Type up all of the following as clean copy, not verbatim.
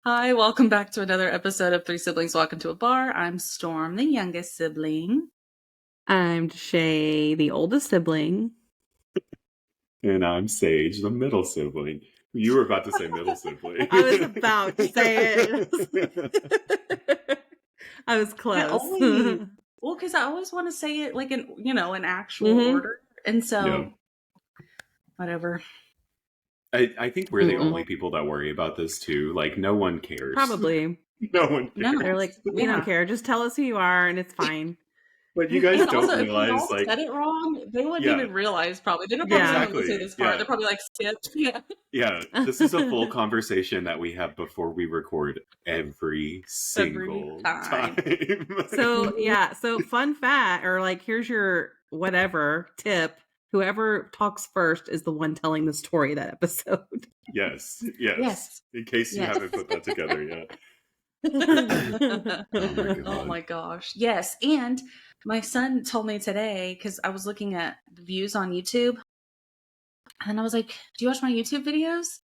Hi, welcome back to another episode of Three Siblings Walk Into a Bar. I'm Storm, the youngest sibling. I'm Shay, the oldest sibling. And I'm Sage, the middle sibling. You were about to say middle sibling. I was about to say it. I was close. Because I always want to say it like in actual order. And so, whatever. I think we're the only people that worry about this too. Like, no one cares. Probably. No one cares. No. They're like, we don't care. Just tell us who you are and it's fine. But you guys don't also, realize, if we all said it wrong, they wouldn't even realize, probably. They don't probably say this part. They're probably like, skip. Yeah, this is a full conversation that we have before we record every single time. So fun fact, or like, here's your whatever tip. Whoever talks first is the one telling the story that episode. Yes. In case you haven't put that together yet. Oh my gosh. Yes. And my son told me today, because I was looking at the views on YouTube, and I was like, do you watch my YouTube videos?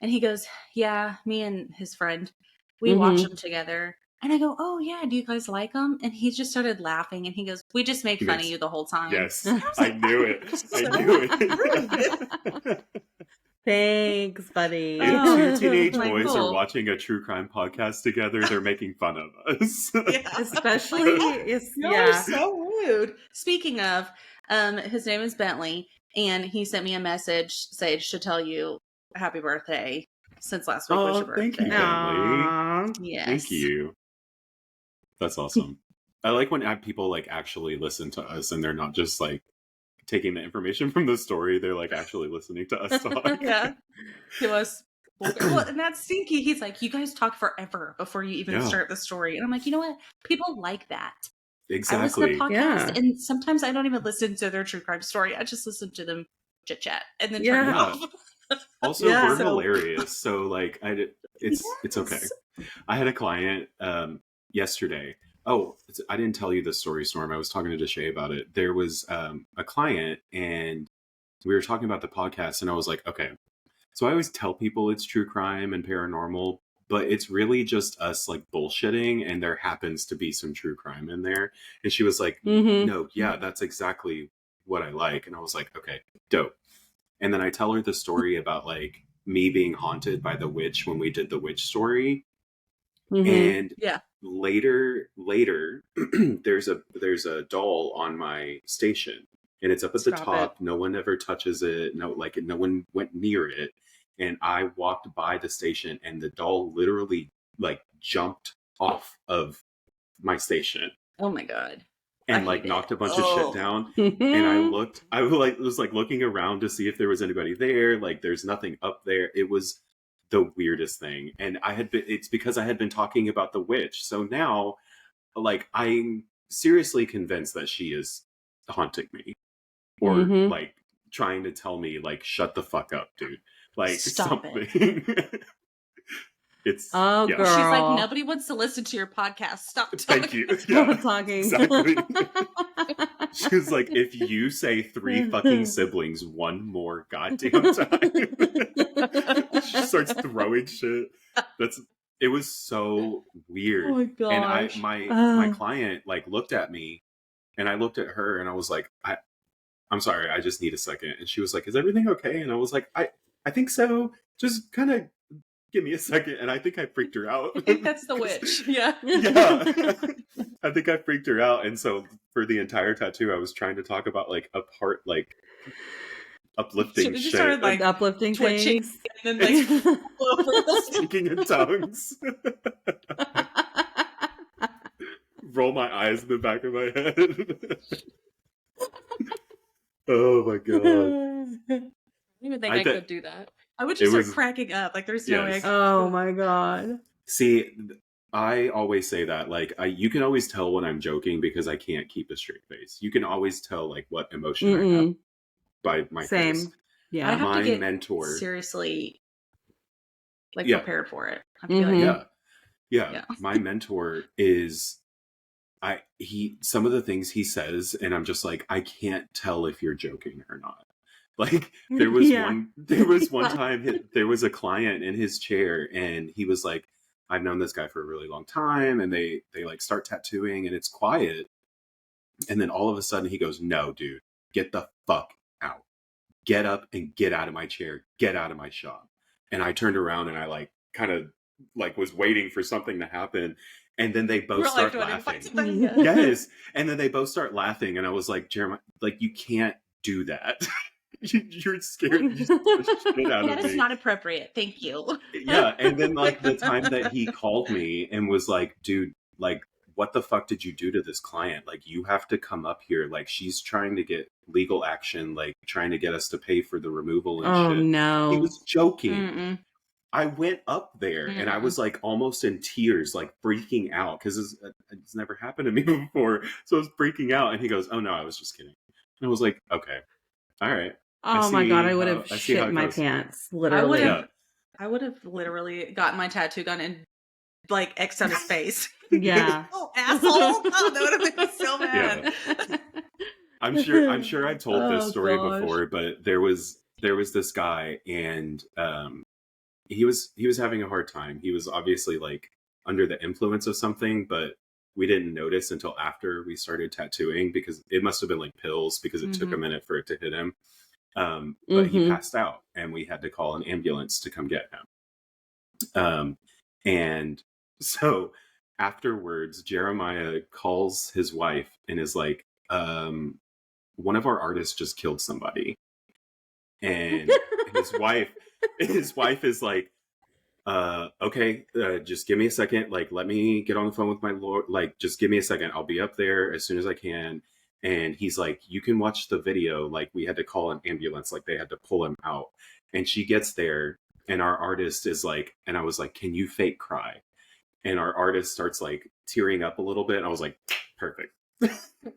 And he goes, yeah, me and his friend, we watch them together. And I go, oh yeah, do you guys like them? And he just started laughing, and he goes, we just made fun of you the whole time. Yes, I knew it. I knew it. Thanks, buddy. If two teenage boys are watching a true crime podcast together, they're making fun of us. Especially, You're so rude. Speaking of, his name is Bentley, and he sent me a message, Sage, to tell you happy birthday. Since last week was your birthday. Thank you, Bentley. Yes. Thank you. That's awesome. I like when people like actually listen to us, and they're not just like taking the information from the story. They're like actually listening to us talk. Yeah. To us. Well, and that's Stinky. He's like, you guys talk forever before you even start the story. And I'm like, you know what? People like that. Exactly. I listen to podcasts, and sometimes I don't even listen to their true crime story. I just listen to them chit chat and then turn it off. Also, we're hilarious. So like, it's okay. I had a client yesterday. Oh, I didn't tell you this story, Storm. I was talking to Deshay about it. There was a client, and we were talking about the podcast, and I was like, okay. So I always tell people it's true crime and paranormal, but it's really just us like bullshitting, and there happens to be some true crime in there. And she was like, no, yeah, that's exactly what I like. And I was like, okay, dope. And then I tell her the story about like me being haunted by the witch when we did the witch story. And later there's a doll on my station, and it's up at the top. No one ever touches it. No one went near it. And I walked by the station, and the doll literally like jumped off of my station. Oh my God. And like knocked a bunch of shit down. And I was looking around to see if there was anybody there. Like there's nothing up there. It was the weirdest thing. And it's because I had been talking about the witch. So now like I'm seriously convinced that she is haunting me, or like trying to tell me like, shut the fuck up, dude. Like stop something. It. It's girl. She's like, nobody wants to listen to your podcast. Stop talking. Thank you. Stop talking. Exactly. She was like, if you say 3 fucking siblings one more goddamn time. She starts throwing shit. It was so weird. Oh my gosh. And my client like looked at me, and I looked at her, and I was like, I'm sorry, I just need a second. And she was like, is everything okay? And I was like, I think so. Just kind of give me a second. And I think I freaked her out. I think that's the witch. Yeah. I think I freaked her out. And so for the entire tattoo, I was trying to talk about like uplifting shit. Started, like uplifting twitching, things. And then like speaking in tongues. Roll my eyes in the back of my head. Oh my God. I don't even think I could do that. I would just start cracking up. Like there's no way. Oh my God. See, I always say that. Like, you can always tell when I'm joking because I can't keep a straight face. You can always tell like what emotion I have by my face. Yeah. I have my to get mentor seriously like prepared for it. I have to be like, yeah. My mentor is some of the things he says, and I'm just like, I can't tell if you're joking or not. Like there was one time there was a client in his chair, and he was like, I've known this guy for a really long time, and they like start tattooing, and it's quiet. And then all of a sudden he goes, no, dude, get the fuck out. Get up and get out of my chair. Get out of my shop. And I turned around and I like kind of like was waiting for something to happen. And then they both start laughing. Yes. And then they both start laughing. And I was like, Jeremiah, like, you can't do that. You're scared. You shit out of That is me. not appropriate. Thank you. Yeah. And then like the time that he called me and was like, dude, like, what the fuck did you do to this client? Like, you have to come up here. Like, she's trying to get legal action, like trying to get us to pay for the removal and shit. No. He was joking. I went up there and I was like almost in tears, like freaking out because it's never happened to me before. So I was freaking out, and he goes, "Oh no, I was just kidding." And I was like, "Okay, all right." Oh my God, I would have shit my pants. Literally, I would have literally gotten my tattoo gun and like X'd out his face. Yeah. Oh, asshole! Oh, that would have been so mad. Yeah. I'm sure I've told this story before, but there was this guy, and he was having a hard time. He was obviously like under the influence of something, but we didn't notice until after we started tattooing, because it must have been like pills, because it took a minute for it to hit him. But he passed out, and we had to call an ambulance to come get him. And so afterwards, Jeremiah calls his wife and is like, one of our artists just killed somebody. And his wife is like, okay, just give me a second. Like, let me get on the phone with my lord. Like, just give me a second. I'll be up there as soon as I can. And he's like, you can watch the video. Like, we had to call an ambulance. Like, they had to pull him out. And she gets there, and our artist is like, and I was like, can you fake cry? And our artist starts like tearing up a little bit. And I was like, perfect.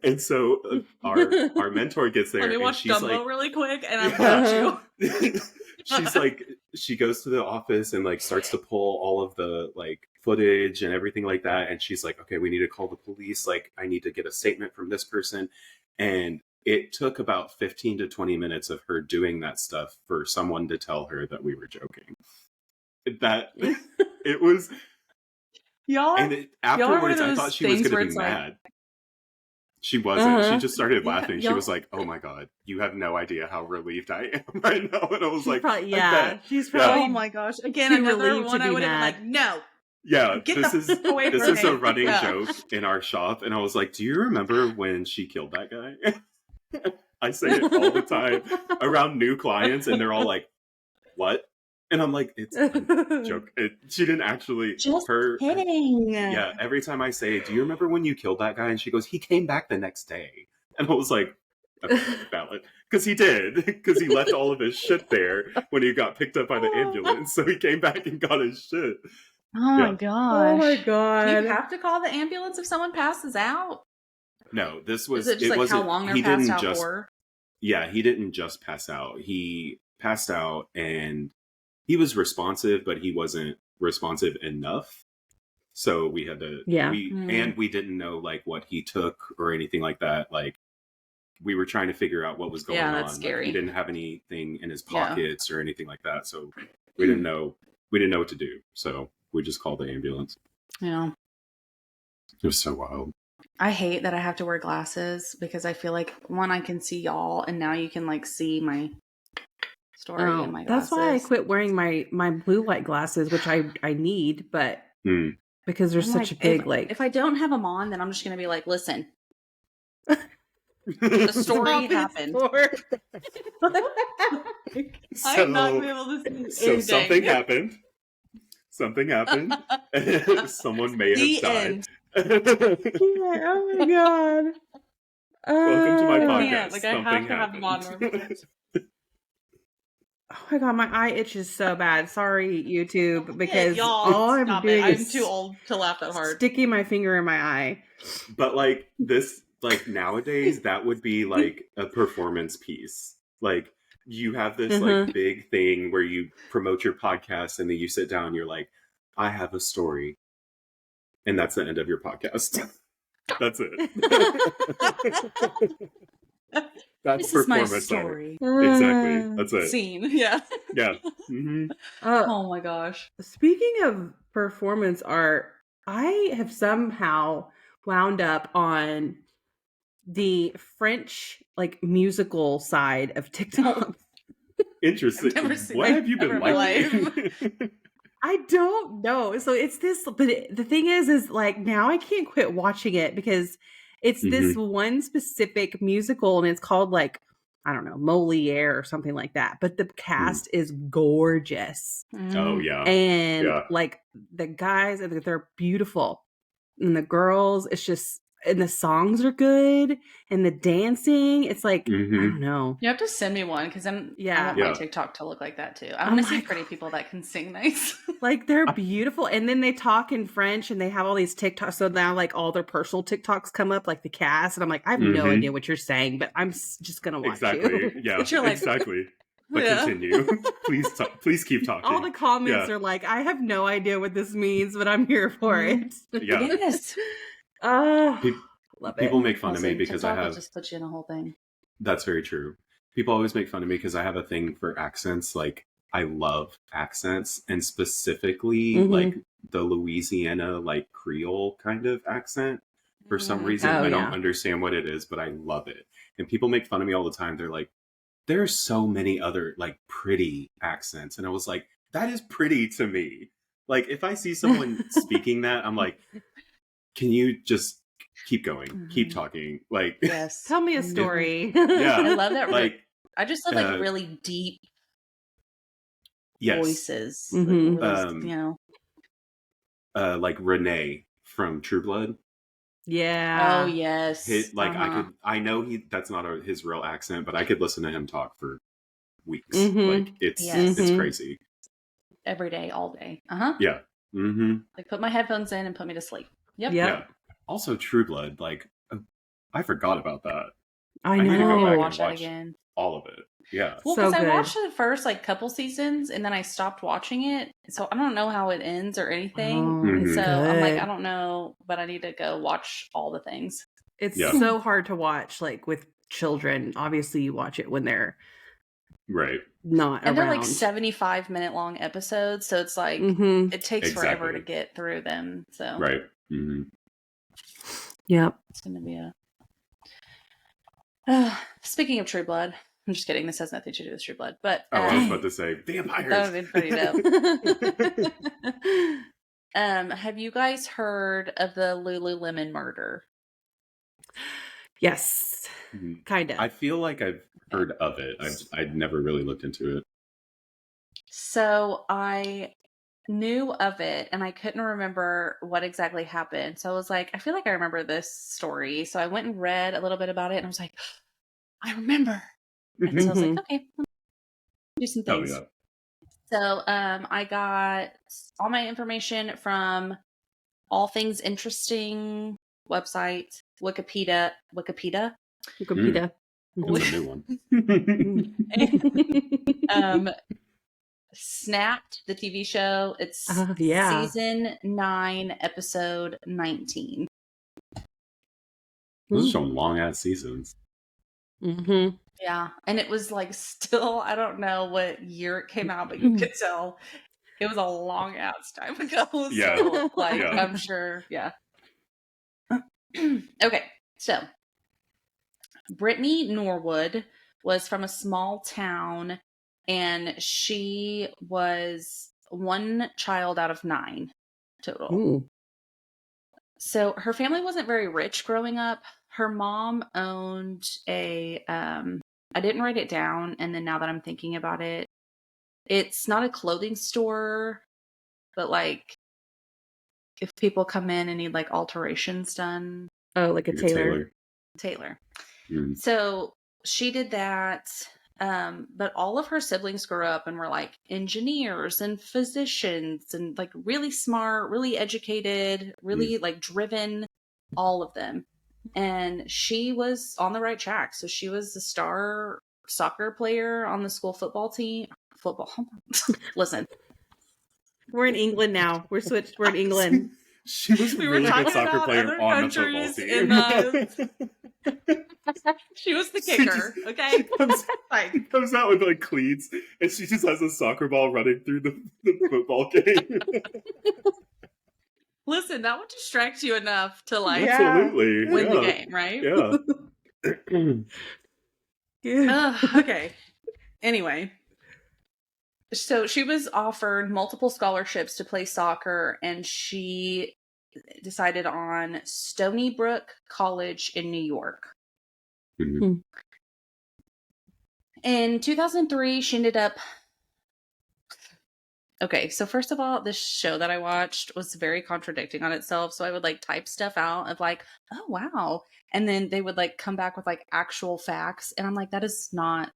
And so our mentor gets there. Let me watch she's Dumbo like, really quick, and I've got you. She's like, she goes to the office and like starts to pull all of the like footage and everything like that. And she's like, okay, we need to call the police. Like, I need to get a statement from this person. And it took about 15 to 20 minutes of her doing that stuff for someone to tell her that we were joking. That it was. Y'all, and afterwards, I thought she was going to be mad. She wasn't. She just started laughing. She was like, "Oh my God, you have no idea how relieved I am right now." And I was like, she's probably. Oh my gosh! Again, another one I would have been like, "No." Yeah, this is a running Yeah. joke in our shop, and I was like, "Do you remember when she killed that guy?" I say it all the time around new clients, and they're all like, "What?" And I'm like, "It's a joke." She didn't actually. Just kidding. Yeah, every time I say, "Do you remember when you killed that guy?" and she goes, "He came back the next day," and I was like, "Okay, valid," because he did, because he left all of his shit there when he got picked up by the ambulance, so he came back and got his shit. Oh my gosh! Oh my God! Do you have to call the ambulance if someone passes out? No, this was. Is it just like how long they're passed out for? Yeah, he didn't just pass out. He passed out, and he was responsive, but he wasn't responsive enough. So we had to. Yeah. And we didn't know like what he took or anything like that. Like, we were trying to figure out what was going on. Yeah, that's scary. Like, he didn't have anything in his pockets or anything like that, so we didn't know. We didn't know what to do. So we just called the ambulance. Yeah. It was so wild. I hate that I have to wear glasses because I feel like, one, I can see y'all, and now you can like see my story in my glasses. That's why I quit wearing my blue light glasses, which I need, but because there's such a big if I don't have them on, then I'm just gonna be like, listen. The story happened. I'm not gonna be able to see So something happened. Something happened. Someone may have died. Oh my God. Welcome to my podcast. Yeah, like, I have to have them on. Oh my God, my eye itches so bad. Sorry, YouTube, because y'all, all I'm doing is I'm too old to laugh that hard. Sticking my finger in my eye. But like this, like nowadays, that would be like a performance piece. Like, you have this like big thing where you promote your podcast, and then you sit down and you're like, I have a story. And that's the end of your podcast. That's it. That's This is my performance art. story. Exactly. That's it. Scene. Yeah. Yeah. Mm-hmm. Oh my gosh. Speaking of performance art. I have somehow wound up on the French like musical side of TikTok. Interesting. What have you been liking? I don't know. So it's this, but the thing is like now I can't quit watching it because it's this one specific musical and it's called like, I don't know, Moliere or something like that. But the cast is gorgeous. Oh yeah. And like the guys, they're beautiful. And the girls, it's just, and the songs are good and the dancing, it's like, I don't know. You have to send me one because I want my TikTok to look like that too. I want to see pretty people that can sing nice. Like they're beautiful. And then they talk in French and they have all these TikToks. So now like all their personal TikToks come up, like the cast. And I'm like, I have no idea what you're saying, but I'm just going to watch you. Yeah, exactly. But continue. Please keep talking. All the comments are like, I have no idea what this means, but I'm here for it. Yeah. Yes. Love it. People make fun of me because TikTok I have will just put you in a whole thing. That's very true. People always make fun of me because I have a thing for accents. Like I love accents, and specifically like the Louisiana like Creole kind of accent. For some reason, I don't understand what it is, but I love it. And people make fun of me all the time. They're like, "There are so many other like pretty accents," and I was like, "That is pretty to me." Like if I see someone speaking that, I'm like, "Can you just keep going, keep talking?" Like, tell me a story. I love that. Like, I just love like really deep voices. Really, like Renee from True Blood. Yeah. Oh yes. I know that's not his real accent, but I could listen to him talk for weeks. Like it's crazy. Every day, all day. Yeah. Like put my headphones in and put me to sleep. Yep. Yeah. Also, True Blood. Like I forgot about that. I know. need to go back and watch that again. All of it. Yeah. Well, because I watched the first like couple seasons and then I stopped watching it, so I don't know how it ends or anything. So I'm like, I don't know, but I need to go watch all the things. It's so hard to watch, like with children. Obviously, you watch it when they're not and around. they're like 75-minute long episodes, so it's like it takes forever to get through them. So Yep. It's gonna be speaking of True Blood, I'm just kidding. This has nothing to do with True Blood, but I was about to say vampires. That would be pretty dope. Have you guys heard of the Lululemon murder? Yes, kind of. I feel like I've heard of it. I'd never really looked into it. So I knew of it and I couldn't remember what exactly happened. So I was like, I feel like I remember this story. So I went and read a little bit about it and I was like, I remember. And so I was like, okay, let me do some things. Oh, yeah. So I got all my information from All Things Interesting website, Wikipedia. That's a new one. Snapped, the TV show. It's season 9, episode 19. Those are some long ass seasons. Yeah, and it was like still, I don't know what year it came out, but you could tell it was a long ass time ago. So, I'm sure. Yeah. Okay, so Brittany Norwood was from a small town, and she was one child out of 9 total. Ooh. So her family wasn't very rich growing up. Her mom owned a, I didn't write it down, and then now that I'm thinking about it, it's not a clothing store, but like if people come in and need like alterations done. Oh, like a tailor. So she did that. But all of her siblings grew up and were like engineers and physicians and like really smart, really educated, really like driven, all of them. And she was on the right track. So she was the star soccer player on the school football team. Listen. We're in England now. We're switched. We're in England. She was a We were really good talking soccer about player other on the football countries team. She was the She kicker, just- okay? She comes, Fine. she comes out with like cleats, and she just has a soccer ball running through the football game. Listen, that would distract you enough to like Absolutely. win the Yeah. game, right? Yeah. Okay. Anyway, so she was offered multiple scholarships to play soccer, and she decided on Stony Brook College in New York. Mhm. In 2003, she ended up. Okay, so first of all, this show that I watched was very contradicting on itself. So I would like type stuff out of like, oh, wow. And then they would like come back with like actual facts. And I'm like, that is not.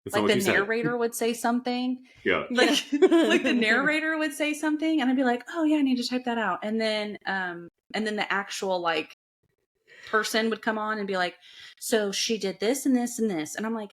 That's Like not the what you said. narrator would say something. Yeah. Like the narrator would say something, and I'd be like, "Oh yeah, I need to type that out." And then the actual like person would come on and be like, "So she did this and this and this," and I'm like,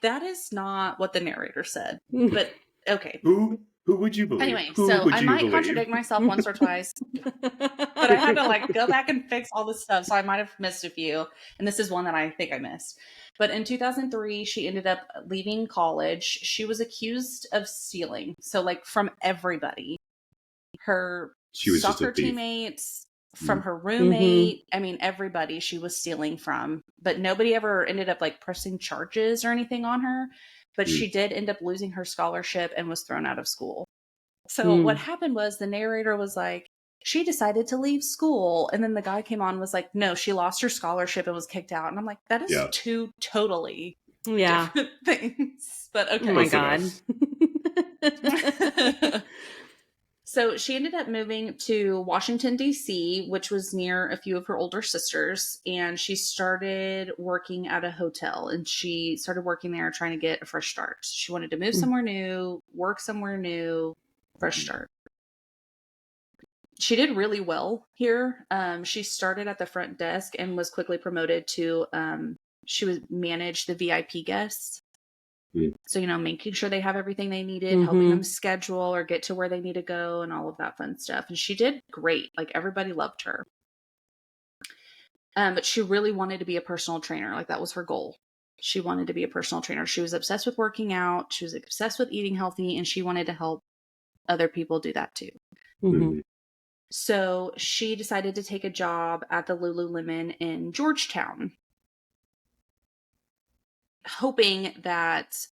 "That is not what the narrator said." But okay. Who would you believe? Anyway, Who so would I you might believe? contradict myself once or twice, but I had to like go back and fix all this stuff, so I might have missed a few, and this is one that I think I missed. But in 2003, she ended up leaving college. She was accused of stealing, so like from everybody, her She was just a soccer thief. teammates, from her roommate. I mean, everybody she was stealing from, but nobody ever ended up like pressing charges or anything on her. But she did end up losing her scholarship and was thrown out of school. So what happened was the narrator was like, she decided to leave school. And then the guy came on and was like, no, she lost her scholarship and was kicked out. And I'm like, that is two totally different things. But okay. Oh my God. So she ended up moving to Washington, D.C., which was near a few of her older sisters. And she started working at a hotel, and she started working there trying to get a fresh start. She wanted to move somewhere new, work somewhere new, fresh start. She did really well here. She started at the front desk and was quickly promoted to, she would manage the VIP guests. So, you know, making sure they have everything they needed, helping them schedule or get to where they need to go and all of that fun stuff. And she did great. Like everybody loved her. But she really wanted to be a personal trainer. Like that was her goal. She wanted to be a personal trainer. She was obsessed with working out. She was obsessed with eating healthy, and she wanted to help other people do that too. So she decided to take a job at the Lululemon in Georgetown, hoping that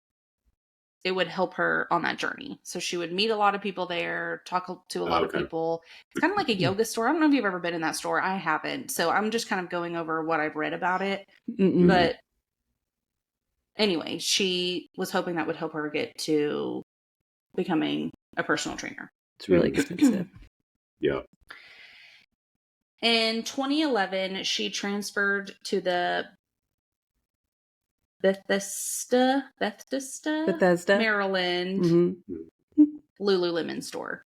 it would help her on that journey. So she would meet a lot of people there, talk to a lot of people. It's kind of like a yoga store. I don't know if you've ever been in that store. I haven't. So I'm just kind of going over what I've read about it. But anyway, she was hoping that would help her get to becoming a personal trainer. It's really expensive. Yeah. In 2011, she transferred to the Bethesda, Maryland Lululemon store.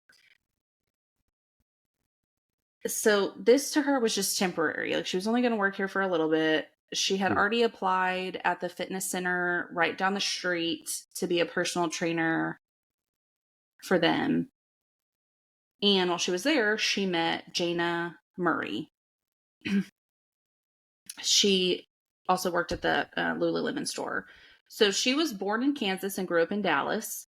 So this to her was just temporary. Like she was only going to work here for a little bit. She had already applied at the fitness center right down the street to be a personal trainer for them. And while she was there, she met Jayna Murray. She also worked at the Lululemon store. So she was born in Kansas and grew up in Dallas.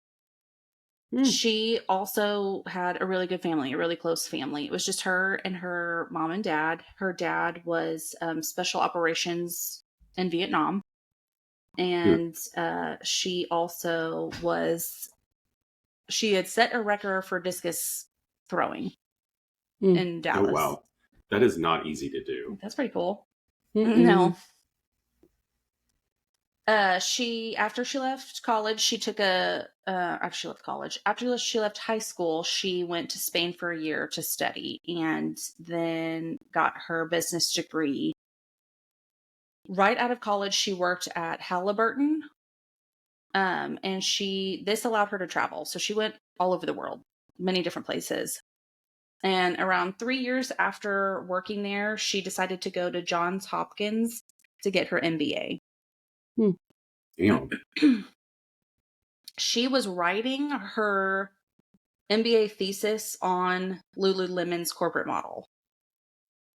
She also had a really good family, a really close family. It was just her and her mom and dad. Her dad was special operations in Vietnam. And she also she had set a record for discus throwing in Dallas. Oh, wow. That is not easy to do. That's pretty cool. No. After she left college, she took after she left high school, she went to Spain for a year to study and then got her business degree. Right out of college, she worked at Halliburton. And this allowed her to travel. So she went all over the world, many different places. And around 3 years after working there, she decided to go to Johns Hopkins to get her MBA. Damn. She was writing her MBA thesis on Lululemon's corporate model.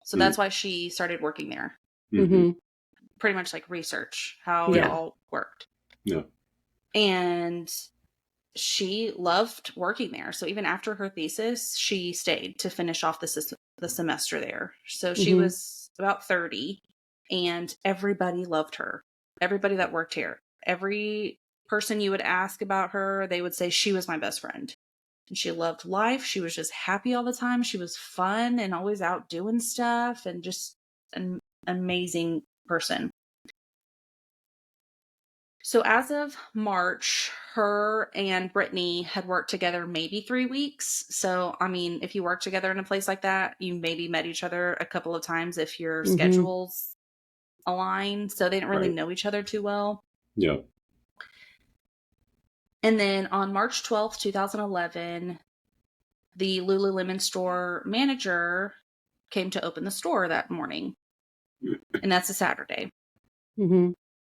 So that's why she started working there. Mm-hmm. Pretty much like research how it all worked. Yeah. And she loved working there. So even after her thesis, she stayed to finish off the semester there. So she was about 30 and everybody loved her. Everybody that worked here. Every person you would ask about her, they would say she was my best friend. And she loved life. She was just happy all the time. She was fun and always out doing stuff and just an amazing person. So as of March, her and Brittany had worked together maybe 3 weeks. So, I mean, if you work together in a place like that, you maybe met each other a couple of times if your schedules align. So they didn't really know each other too well. Yeah. And then on March 12th, 2011, the Lululemon store manager came to open the store that morning. And that's a Saturday.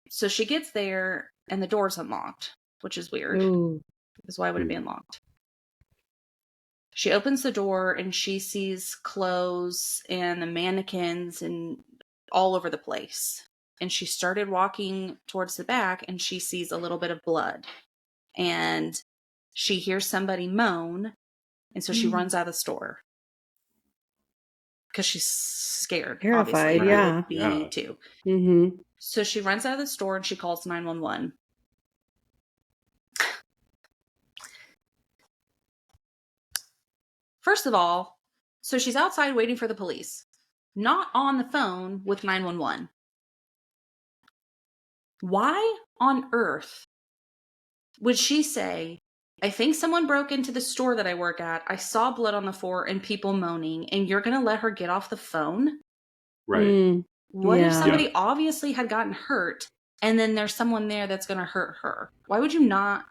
So she gets there and the door's unlocked, which is weird. Because why would it be unlocked? She opens the door and she sees clothes and the mannequins and all over the place. And she started walking towards the back and she sees a little bit of blood. And she hears somebody moan. And so she runs out of the store. Because she's scared. Terrified, obviously. yeah. Me too. So she runs out of the store and she calls 911. First of all, so she's outside waiting for the police, not on the phone with 911. Why on earth would she say, I think someone broke into the store that I work at. I saw blood on the floor and people moaning, and you're going to let her get off the phone? Right. What if somebody obviously had gotten hurt and then there's someone there that's going to hurt her? Why would you not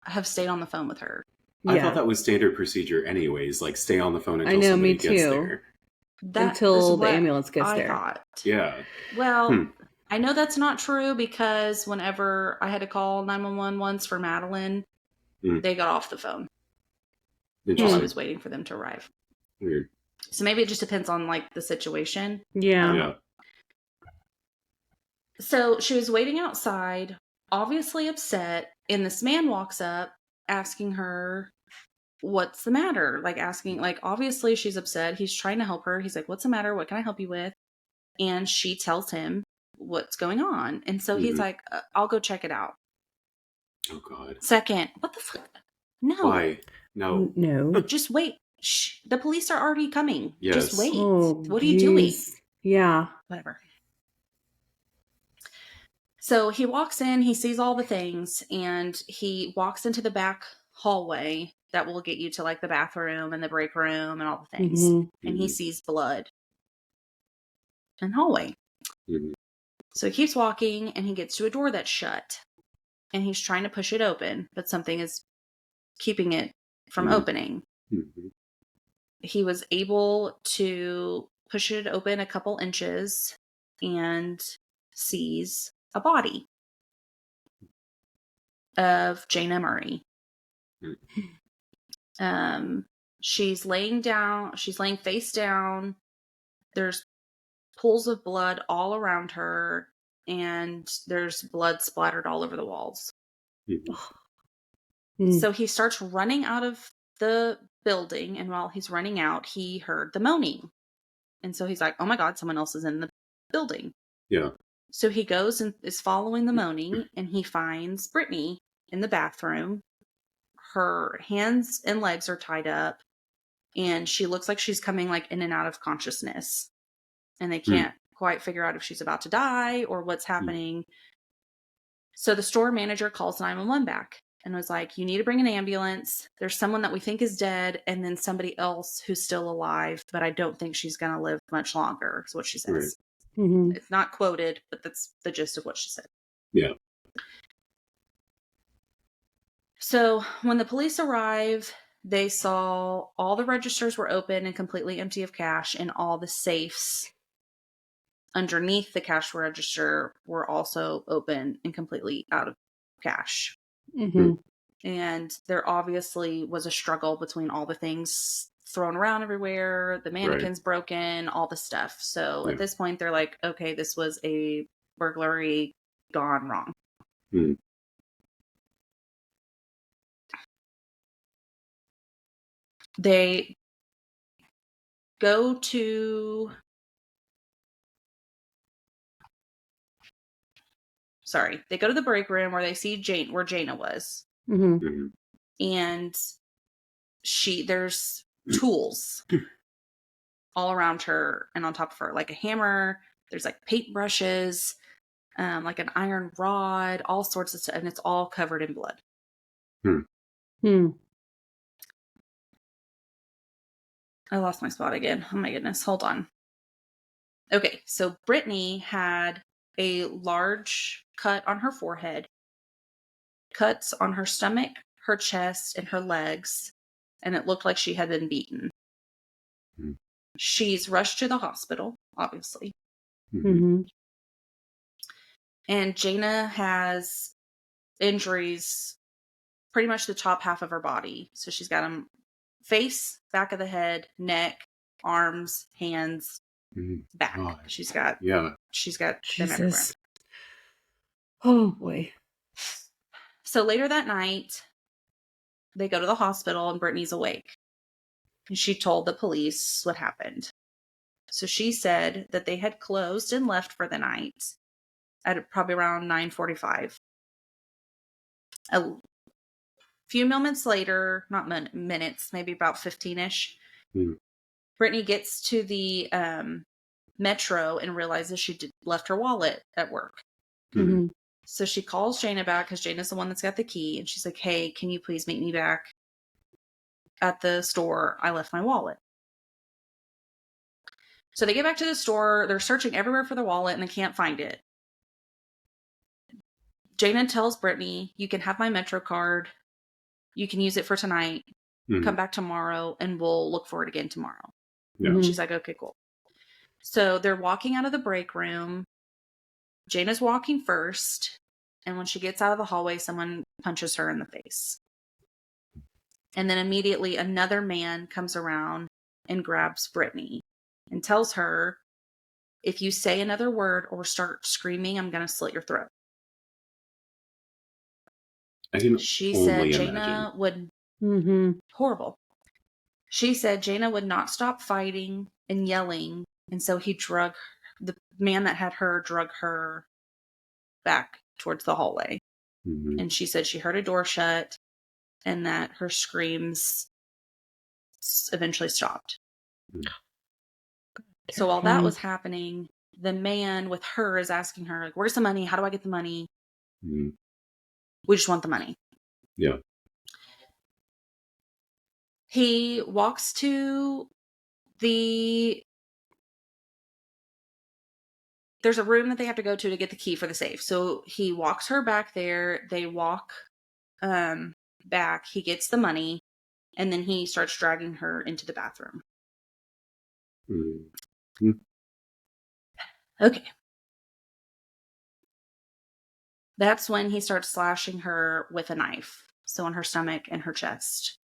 have stayed on the phone with her? I thought that was standard procedure anyways, like stay on the phone until me somebody gets too. there. Until the ambulance gets there. Thought. Yeah. Well, I know that's not true because whenever I had to call 911 once for Madeline, they got off the phone while I was waiting for them to arrive. Weird. So maybe it just depends on like the situation. Yeah. So she was waiting outside, obviously upset, and this man walks up asking her, what's the matter? Like asking, like obviously she's upset. He's trying to help her. He's like, what's the matter? What can I help you with? And she tells him what's going on. And so he's like, I'll go check it out. Oh God. Second, what the fuck? No. Why? No. Just wait. Shh. The police are already coming. Yes. Just wait. Oh, what are you doing? Yeah. Whatever. So he walks in, he sees all the things, and he walks into the back hallway that will get you to like the bathroom and the break room and all the things. And he sees blood in the hallway. So he keeps walking and he gets to a door that's shut. And he's trying to push it open, but something is keeping it from opening. He was able to push it open a couple inches and sees a body of Jayna Murray. She's laying down. She's laying face down. There's pools of blood all around her, and there's blood splattered all over the walls. So he starts running out of the building, and while he's running out, he heard the moaning. And so he's like, oh my God, someone else is in the building. Yeah. So he goes and is following the moaning, and he finds Brittany in the bathroom. Her hands and legs are tied up, and she looks like she's coming like in and out of consciousness. And they can't quite figure out if she's about to die or what's happening. So the store manager calls 911 back and was like, you need to bring an ambulance. There's someone that we think is dead, and then somebody else who's still alive, but I don't think she's going to live much longer, is what she says. It's not quoted, but that's the gist of what she said. Yeah. So when the police arrive, they saw all the registers were open and completely empty of cash, and all the safes underneath the cash register were also open and completely out of cash. And there obviously was a struggle between all the things thrown around everywhere, the mannequins broken, all the stuff. So at this point, they're like, okay, this was a burglary gone wrong. Hmm. They go to... They go to the break room where they see where Jayna was. Mm-hmm. And there's tools all around her and on top of her, like a hammer. There's like paintbrushes, like an iron rod, all sorts of stuff, and it's all covered in blood. I lost my spot again. Oh my goodness. Hold on. Okay, so Brittany had a large cut on her forehead, cuts on her stomach, her chest, and her legs, and it looked like she had been beaten. She's rushed to the hospital, obviously. And Jayna has injuries pretty much the top half of her body. So she's got them face, back of the head, neck, arms, hands, back. Oh, she's got them everywhere. Oh boy. So later that night, they go to the hospital and Brittany's awake. And she told the police what happened. So she said that they had closed and left for the night at probably around 9:45. A few moments later, not minutes, maybe about 15-ish, Brittany gets to the metro and realizes she left her wallet at work. So she calls Jayna back because Jayna's the one that's got the key. And she's like, hey, can you please meet me back at the store? I left my wallet. So they get back to the store. They're searching everywhere for the wallet and they can't find it. Jayna tells Brittany, you can have my Metro card. You can use it for tonight. Come back tomorrow and we'll look for it again tomorrow. She's like, okay, cool. So they're walking out of the break room. Jayna's walking first. And when she gets out of the hallway, someone punches her in the face. And then immediately another man comes around and grabs Brittany and tells her, if you say another word or start screaming, I'm going to slit your throat. She said Jayna would... Horrible. She said Jayna would not stop fighting and yelling. And so the man that had her drug her back towards the hallway. And she said she heard a door shut and that her screams eventually stopped. So while that was happening, the man with her is asking her, like, where's the money? How do I get the money? We just want the money. Yeah. He walks to there's a room that they have to go to get the key for the safe. So he walks her back there. They walk back. He gets the money. And then he starts dragging her into the bathroom. Okay. That's when he starts slashing her with a knife. So on her stomach and her chest.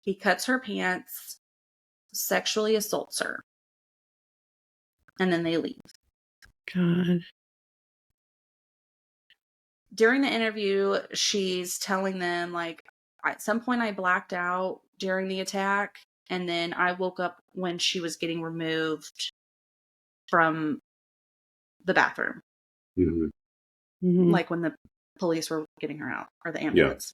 He cuts her pants, sexually assaults her. And then they leave. God. During the interview, she's telling them, like, at some point I blacked out during the attack. And then I woke up when she was getting removed from the bathroom. Like when the police were getting her out, or the ambulance.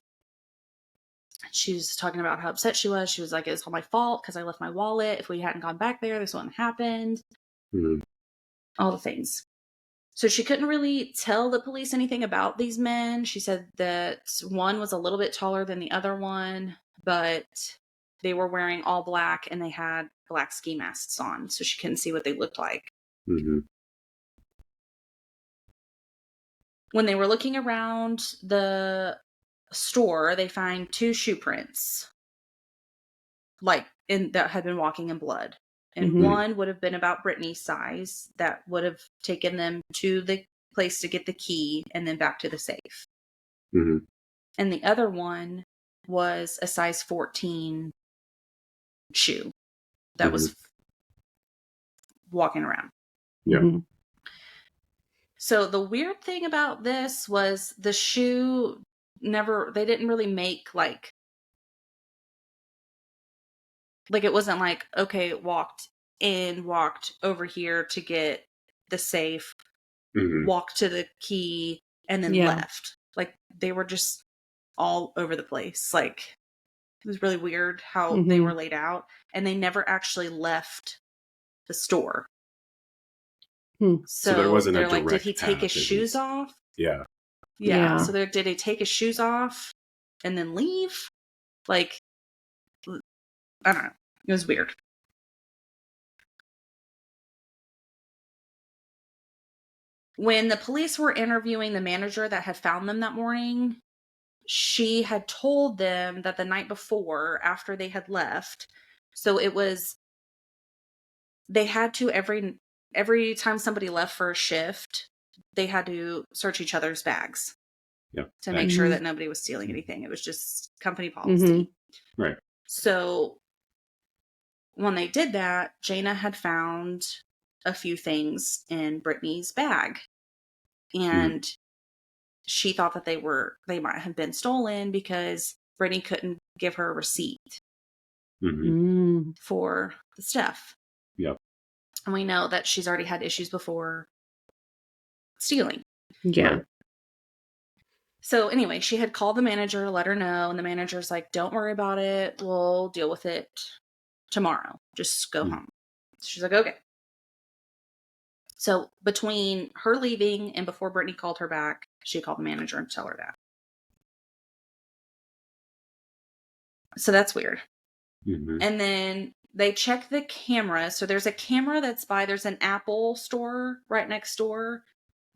She was talking about how upset she was. She was like, it's all my fault because I left my wallet. If we hadn't gone back there, this wouldn't have happened. All the things. So she couldn't really tell the police anything about these men. She said that one was a little bit taller than the other one, but they were wearing all black and they had black ski masks on. So she couldn't see what they looked like. When they were looking around the store, they find 2 shoe prints, that had been walking in blood. And one would have been about Brittany's size. That would have taken them to the place to get the key and then back to the safe. And the other one was a size 14 shoe that was walking around. Yeah. Mm-hmm. So the weird thing about this was the shoe they didn't really make like it wasn't like, okay, walked over here to get the safe, walked to the key, and then left. Like, they were just all over the place. Like, it was really weird how they were laid out, and they never actually left the store. So there wasn't they're a like, did he direct take his path, shoes off? Yeah. So did he take his shoes off and then leave? Like, I don't know. It was weird. When the police were interviewing the manager that had found them that morning, she had told them that the night before, after they had left, so it was, they had to, every time somebody left for a shift, they had to search each other's bags to make sure that nobody was stealing anything. It was just company policy. Right. So when they did that, Jayna had found a few things in Brittany's bag. And she thought that they might have been stolen because Brittany couldn't give her a receipt for the stuff. Yep. And we know that she's already had issues before stealing. Yeah. Right. So anyway, she had called the manager to let her know, and the manager's like, don't worry about it. We'll deal with it tomorrow. Just go home. She's like, okay. So between her leaving and before Brittany called her back, she called the manager and told her that. So that's weird. And then they check the camera. So there's a camera there's an Apple store right next door.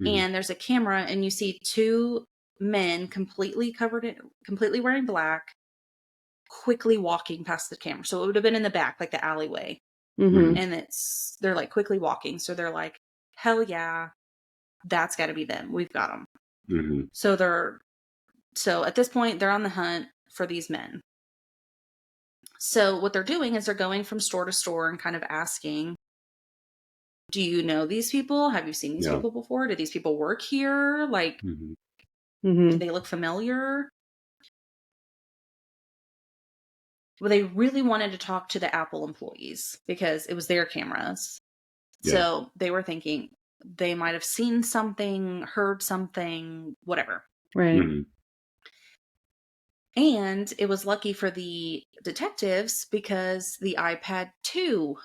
And there's a camera, and you see two men completely wearing black, quickly walking past the camera. So it would have been in the back, like the alleyway. And they're like quickly walking. So they're like, hell yeah, that's got to be them. We've got them. So at this point, they're on the hunt for these men. So what they're doing is they're going from store to store and kind of asking, do you know these people? Have you seen these people before? Do these people work here? Like, do they look familiar? Well, they really wanted to talk to the Apple employees because it was their cameras. So they were thinking they might have seen something, heard something, whatever. Right. And it was lucky for the detectives because the iPad 2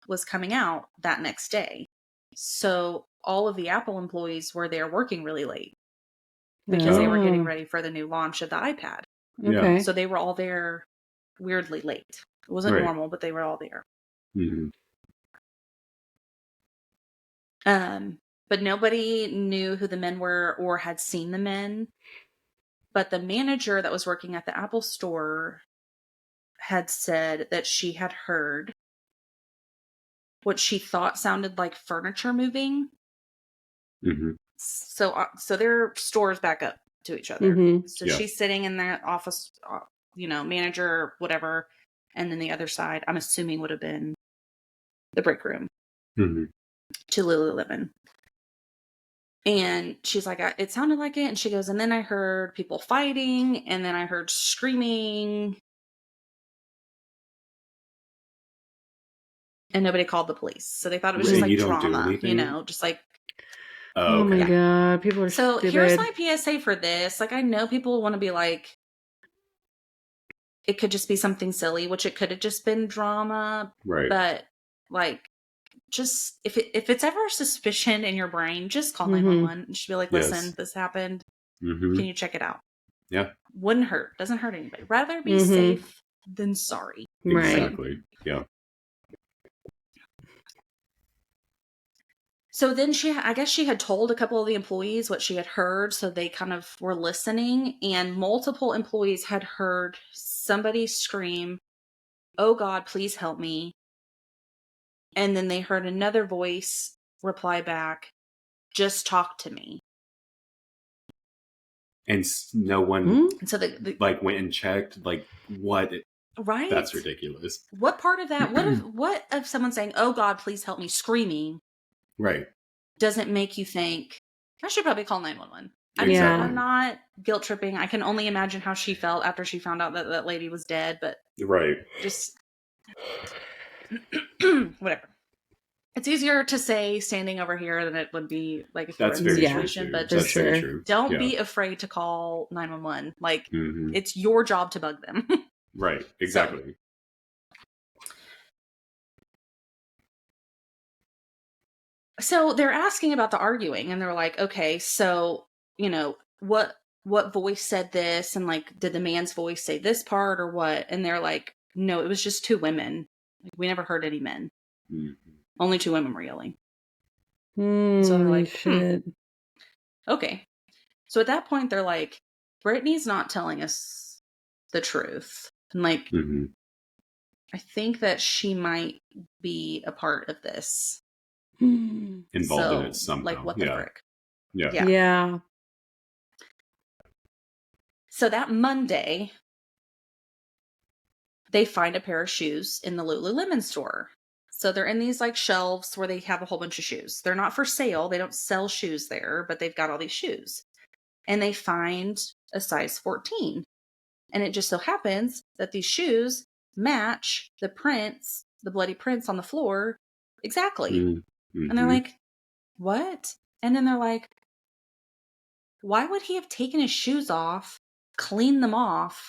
was coming out that next day. So all of the Apple employees were there working really late because they were getting ready for the new launch of the iPad. Okay. So they were all there weirdly late. It wasn't normal, but they were all there. But nobody knew who the men were or had seen the men. But the manager that was working at the Apple store had said that she had heard what she thought sounded like furniture moving. So their stores back up to each other. So she's sitting in the office, manager, whatever. And then the other side, I'm assuming, would have been the break room to Lululemon. And she's like, it sounded like it. And she goes, and then I heard people fighting, and then I heard screaming. And nobody called the police. So they thought it was just like drama, just like. Oh my God. People are stupid. Here's my PSA for this. Like, I know people want to be like, it could just be something silly, which it could have just been drama. Right. But like, just if it's ever a suspicion in your brain, just call 911 and just be like, listen, this happened. Can you check it out? Yeah. Wouldn't hurt. Doesn't hurt anybody. Rather be safe than sorry. Exactly. Yeah. So then I guess she had told a couple of the employees what she had heard. So they kind of were listening, and multiple employees had heard somebody scream, "Oh God, please help me." And then they heard another voice reply back, "Just talk to me." And no one And so the like went and checked. Like, what? right? That's ridiculous. What part of that? What if someone saying, "Oh God, please help me," screaming, Right. doesn't make you think I should probably call 911? Exactly. I'm not guilt tripping. I can only imagine how she felt after she found out that that lady was dead. But right, just whatever. It's easier to say standing over here than it would be like if you were in the situation. But just very true. Don't be afraid to call 911. Like Mm-hmm. it's your job to bug them. Right. Exactly. So they're asking about the arguing, and they're like, okay, so you know what voice said this, and like, did the man's voice say this part or what? And they're like, no, it was just two women. Like, we never heard any men. Mm-hmm. Only two women were yelling. So they're like, shit. Okay. So at that point, they're like, Brittany's not telling us the truth. And like, Mm-hmm. I think that she might be a part of this. Involved in it somehow. Like, what the frick? Yeah. So that Monday, they find a pair of shoes in the Lululemon store. So they're in these like shelves where they have a whole bunch of shoes. They're not for sale. They don't sell shoes there, but they've got all these shoes. And they find a size 14. And it just so happens that these shoes match the prints, the bloody prints on the floor exactly. Mm-hmm. And they're like, what? And then they're like, why would he have taken his shoes off, cleaned them off,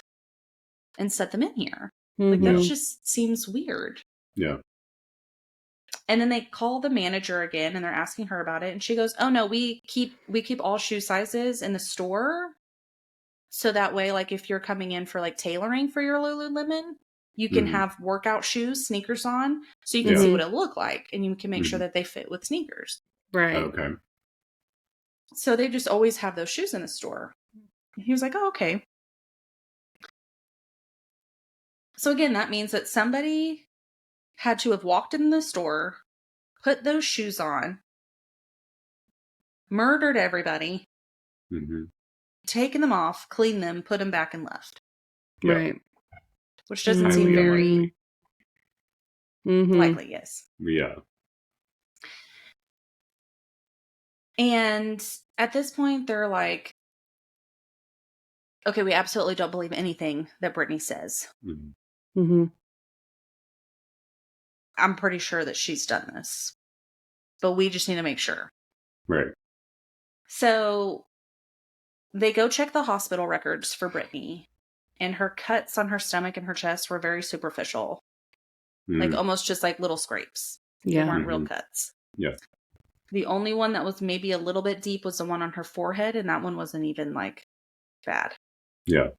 and set them in here? Like, that just seems weird. Yeah. And then they call the manager again and they're asking her about it. And she goes, oh no, we keep all shoe sizes in the store. So that way, like if you're coming in for like tailoring for your Lululemon, you can have workout shoes, sneakers on, so you can see what it look like. And you can make sure that they fit with sneakers. Right. Okay. So they just always have those shoes in the store. And he was like, oh, okay. So again, that means that somebody had to have walked in the store, put those shoes on, murdered everybody, taken them off, cleaned them, put them back, and left. Right. Which doesn't seem very likely, yes. Yeah. And at this point, they're like, okay, we absolutely don't believe anything that Brittany says. I'm pretty sure that she's done this, but we just need to make sure. Right. So they go check the hospital records for Brittany, and her cuts on her stomach and her chest were very superficial. Like almost just like little scrapes. Yeah. They weren't real cuts. Yeah. The only one that was maybe a little bit deep was the one on her forehead, and that one wasn't even like bad. Yeah.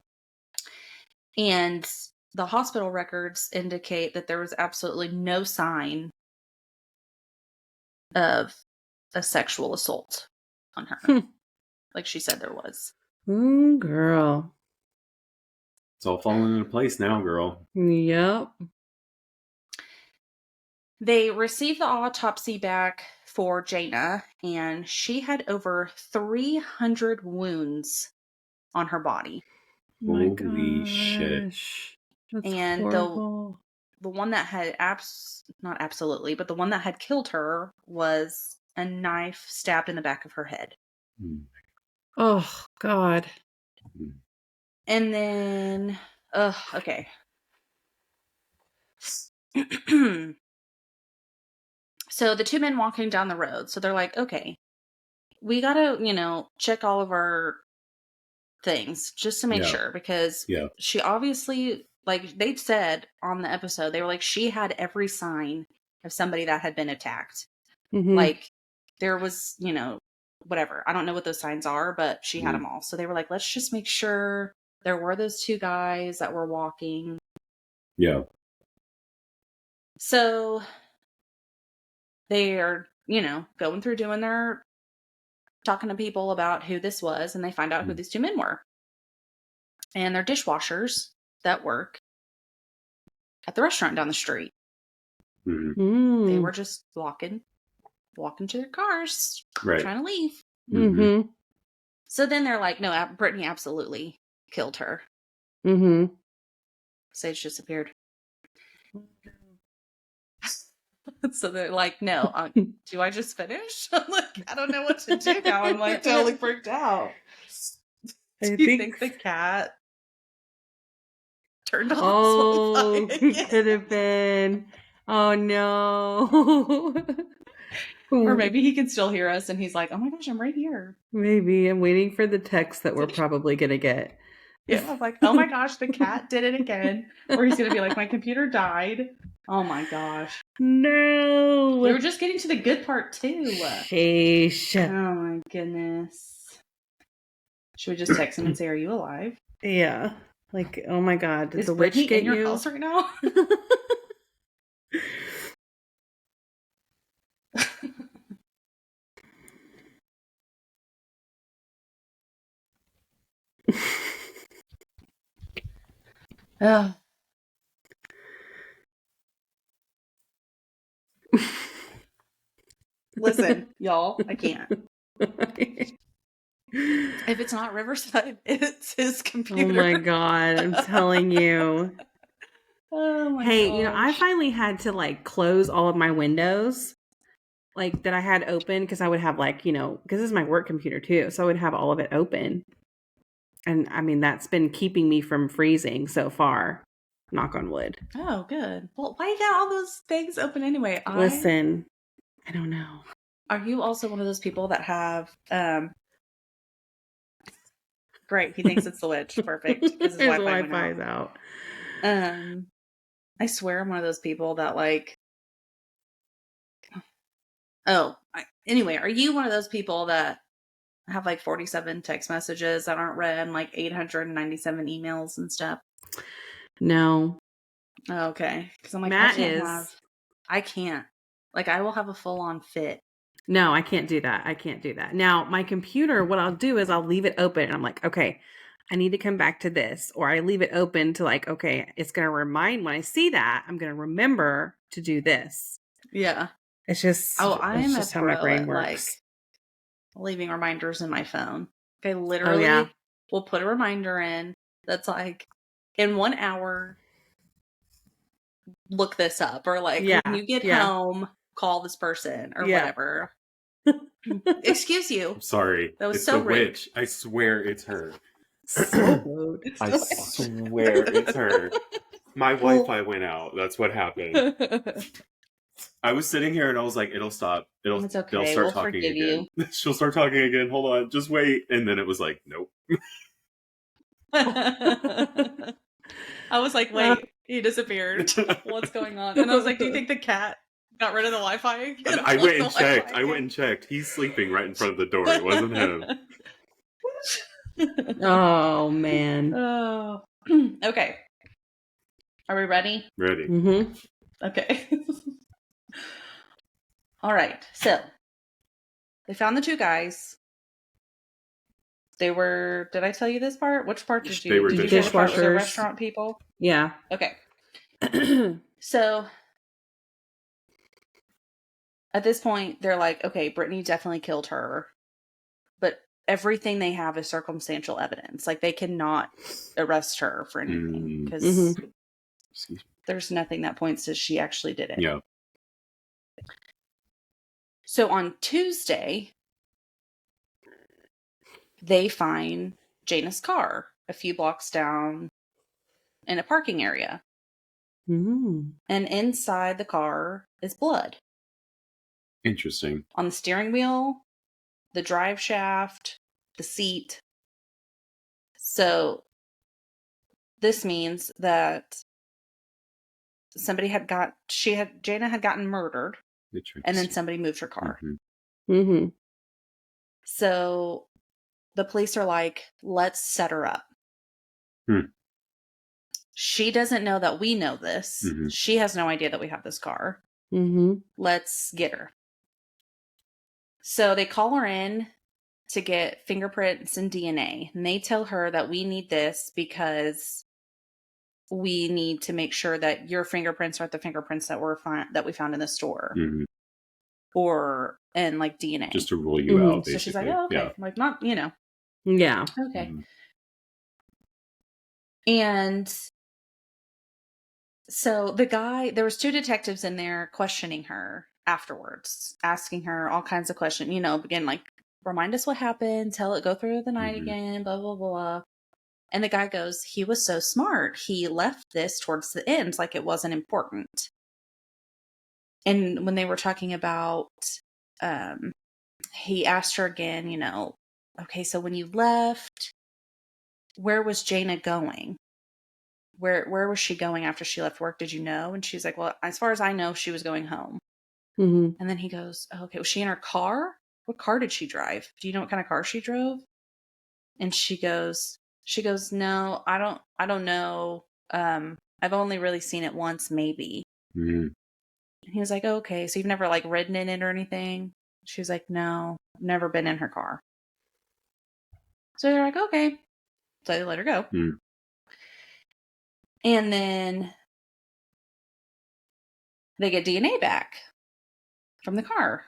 And the hospital records indicate that there was absolutely no sign of a sexual assault on her. Like she said there was. Ooh, girl. It's all falling into place now, girl. Yep. They received the autopsy back for Jayna, and she had over 300 wounds on her body. Holy shit. That's and horrible. the one that had not absolutely, but the one that had killed her was a knife stabbed in the back of her head. Oh, God. And then, okay. So the two men walking down the road. So they're like, okay, we gotta, check all of our things just to make sure, because she obviously, like they said on the episode, they were like, she had every sign of somebody that had been attacked. Like there was, whatever. I don't know what those signs are, but she had them all. So they were like, let's just make sure there were those two guys that were walking. Yeah. So they are, going through doing their talking to people about who this was, and they find out who these two men were. And they're dishwashers that work at the restaurant down the street. They were just walking to their cars, trying to leave. So then they're like, no, Brittany absolutely killed her. Mm-hmm. Sage disappeared. So they're like, no, do I just finish? I'm like, I don't know what to do now. I'm like totally freaked out. Do you think the cat turned off? Oh, it could have been. Oh no. Or maybe he can still hear us and he's like, oh my gosh, I'm right here. Maybe. I'm waiting for the text that we're probably going to get. Yeah, I was like, oh my gosh, the cat did it again. Or he's going to be like, my computer died. Oh my gosh. No. We were just getting to the good part too. Sheesh. Oh my goodness. Should we just text him and say, are you alive? Yeah. Like, oh my God. Did Is the witch Brittany get in your you? house right now? Oh. Listen, y'all, I can't. If it's not Riverside, it's his computer. Oh my God, I'm telling you. Oh my Hey, gosh. you know, I finally had to like close all of my windows like that I had open because I would have like, you know, because this is my work computer too. So I would have all of it open. And I mean, that's been keeping me from freezing so far. Knock on wood. Oh, good. Well, why you got all those things open anyway? Listen, I don't know. Are you also one of those people that have great, he thinks it's the witch. Perfect. His Wi-Fi is out. I swear I'm one of those people that like anyway, are you one of those people that have like 47 text messages that aren't read and like 897 emails and stuff? No. Oh, okay. Because I'm like, Matt I can't. Like, I will have a full-on fit. No, I can't do that. I can't do that. Now, my computer, what I'll do is I'll leave it open. And I'm like, okay, I need to come back to this. Or I leave it open to like, okay, it's going to remind when I see that, I'm going to remember to do this. Yeah. It's just, I'm just how my brain works. Like, leaving reminders in my phone. Okay, literally will put a reminder in that's like, in 1 hour, look this up. Or like, when you get home, call this person or whatever. Excuse you. I'm sorry. That was it's so the rude. witch. I swear it's her. So rude. I swear it's her. My Wi-Fi went out. That's what happened. I was sitting here and I was like, it'll stop. It's okay. They'll start talking again. She'll start talking again. Hold on. Just wait. And then it was like, nope. I was like, wait, he disappeared. What's going on? And I was like, do you think the cat got rid of the Wi-Fi again? I went and checked. He's sleeping right in front of the door. It wasn't him. Oh, man. Oh. Okay. Are we ready? Ready. Mm-hmm. Okay. All right. So they found the two guys. They were, did I tell you this part? Which part did you? They were dishwashers. The restaurant people? Yeah. Okay. So at this point, they're like, okay, Brittany definitely killed her. But everything they have is circumstantial evidence. Like, they cannot arrest her for anything. Because there's nothing that points to she actually did it. Yeah. So on Tuesday, they find Jayna's car a few blocks down in a parking area. Mm. And inside the car is blood. Interesting. On the steering wheel, the drive shaft, the seat. So this means that Jayna had gotten murdered, and then somebody moved her car. Mm-hmm. Mm-hmm. So the police are like, let's set her up. She doesn't know that we know this. Mm-hmm. She has no idea that we have this car. Mm-hmm. Let's get her. So they call her in to get fingerprints and DNA. And they tell her that we need this because we need to make sure that your fingerprints aren't the fingerprints that we found in the store. Mm-hmm. And like DNA. Just to rule you out, basically. So she's like, oh, okay. Yeah. Like, not, Yeah. Okay. And so there was 2 detectives in there questioning her afterwards, asking her all kinds of questions, again, like, remind us what happened, go through the night again, blah, blah, blah. And the guy goes, he was so smart. He left this towards the end, like it wasn't important. And when they were talking about, he asked her again, okay, so when you left, where was Jayna going? Where was she going after she left work? Did you know? And she's like, well, as far as I know, she was going home. And then he goes, oh, okay, was she in her car? What car did she drive? Do you know what kind of car she drove? And she goes, no, I don't know. I've only really seen it once, maybe. And he was like, oh, okay, so you've never like ridden in it or anything? She was like, no, never been in her car. So they're like, okay. So they let her go. And then they get DNA back from the car.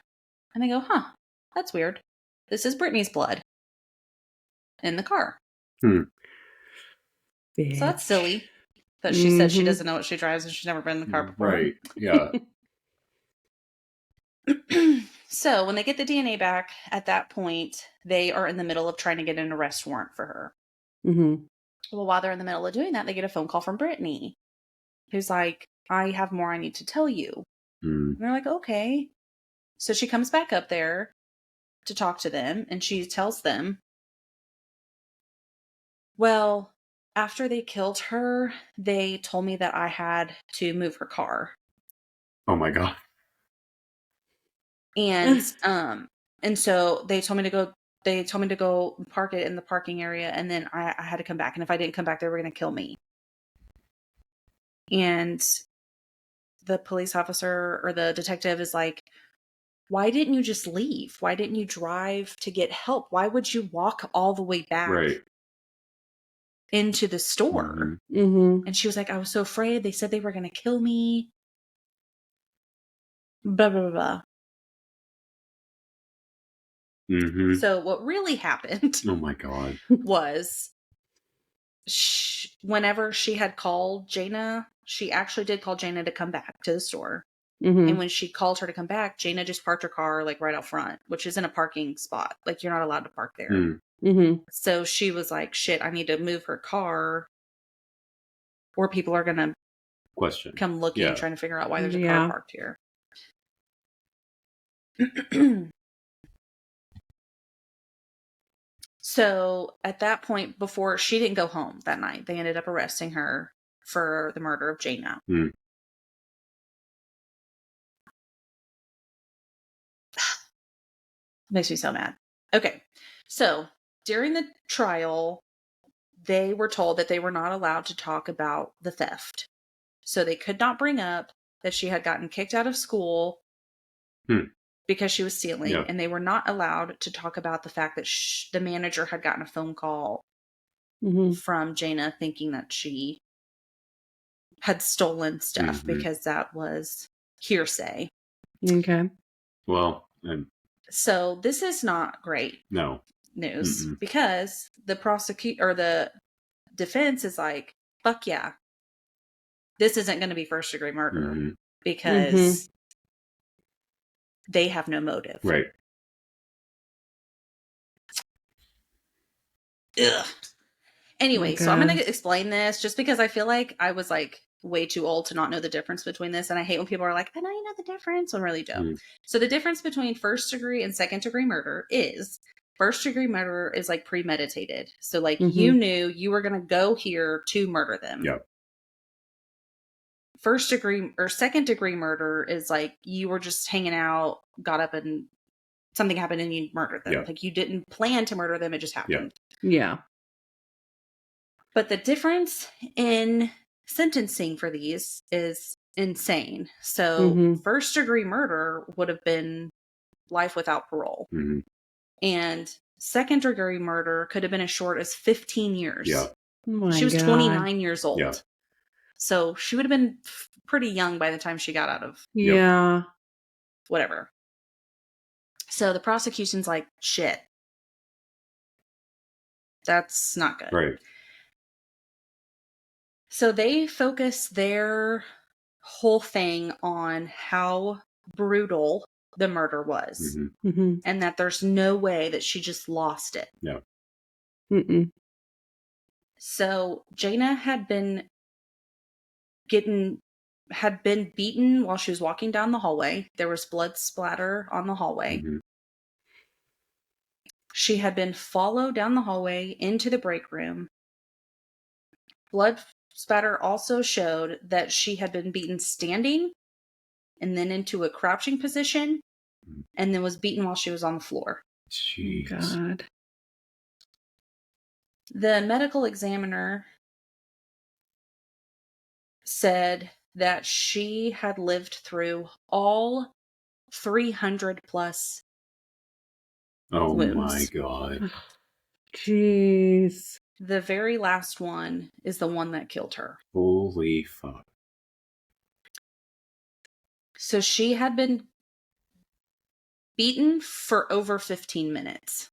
And they go, huh, that's weird. This is Brittany's blood in the car. So that's silly. But she said she doesn't know what she drives and she's never been in the car before. Right. Yeah. So when they get the DNA back, at that point, they are in the middle of trying to get an arrest warrant for her. Well, while they're in the middle of doing that, they get a phone call from Brittany, who's like, I have more I need to tell you. And they're like, okay. So she comes back up there to talk to them, and she tells them, well, after they killed her, they told me that I had to move her car. Oh my God. And so they told me to go park it in the parking area, and then I had to come back. And if I didn't come back, they were going to kill me. And the police officer or the detective is like, why didn't you just leave? Why didn't you drive to get help? Why would you walk all the way back into the store? And she was like, I was so afraid. They said they were going to kill me. Blah, blah, blah. So what really happened Oh my God. was whenever she had called Jayna, she actually did call Jayna to come back to the store. And when she called her to come back, Jayna just parked her car like right out front, which isn't a parking spot. Like you're not allowed to park there. So she was like, shit, I need to move her car or people are going to come looking trying to figure out why there's a car parked here. So at that point, before she didn't go home that night, they ended up arresting her for the murder of Jayna. Makes me so mad. Okay. So during the trial, they were told that they were not allowed to talk about the theft. So they could not bring up that she had gotten kicked out of school because she was stealing. And they were not allowed to talk about the fact that the manager had gotten a phone call from Jayna thinking that she had stolen stuff because that was hearsay. Okay. Well, so this is not great news because the defense is like, fuck yeah, this isn't going to be first degree murder because they have no motive. Right. Ugh. Anyway, so I'm going to explain this just because I feel like I was like way too old to not know the difference between this. And I hate when people are like, I know you know the difference. I really don't. So the difference between first degree and second degree murder is first degree murder is like premeditated. So like you knew you were going to go here to murder them. Yep. First degree or second degree murder is like you were just hanging out, got up and something happened and you murdered them. Like you didn't plan to murder them. It just happened. Yeah. But the difference in sentencing for these is insane. So first degree murder would have been life without parole. And second degree murder could have been as short as 15 years. Yeah. She was 29 years old. Yeah. So she would have been pretty young by the time she got out of whatever. So the prosecution's like, shit. That's not good. Right. So they focus their whole thing on how brutal the murder was. And that there's no way that she just lost it. Yeah. So Jayna had been beaten while she was walking down the hallway. There was blood splatter on the hallway. She had been followed down the hallway into the break room. Blood spatter also showed that she had been beaten standing and then into a crouching position and then was beaten while she was on the floor. Jeez. God. The medical examiner said that she had lived through all 300 plus wounds. My God. Jeez. The very last one is the one that killed her. Holy fuck. So she had been beaten for over 15 minutes.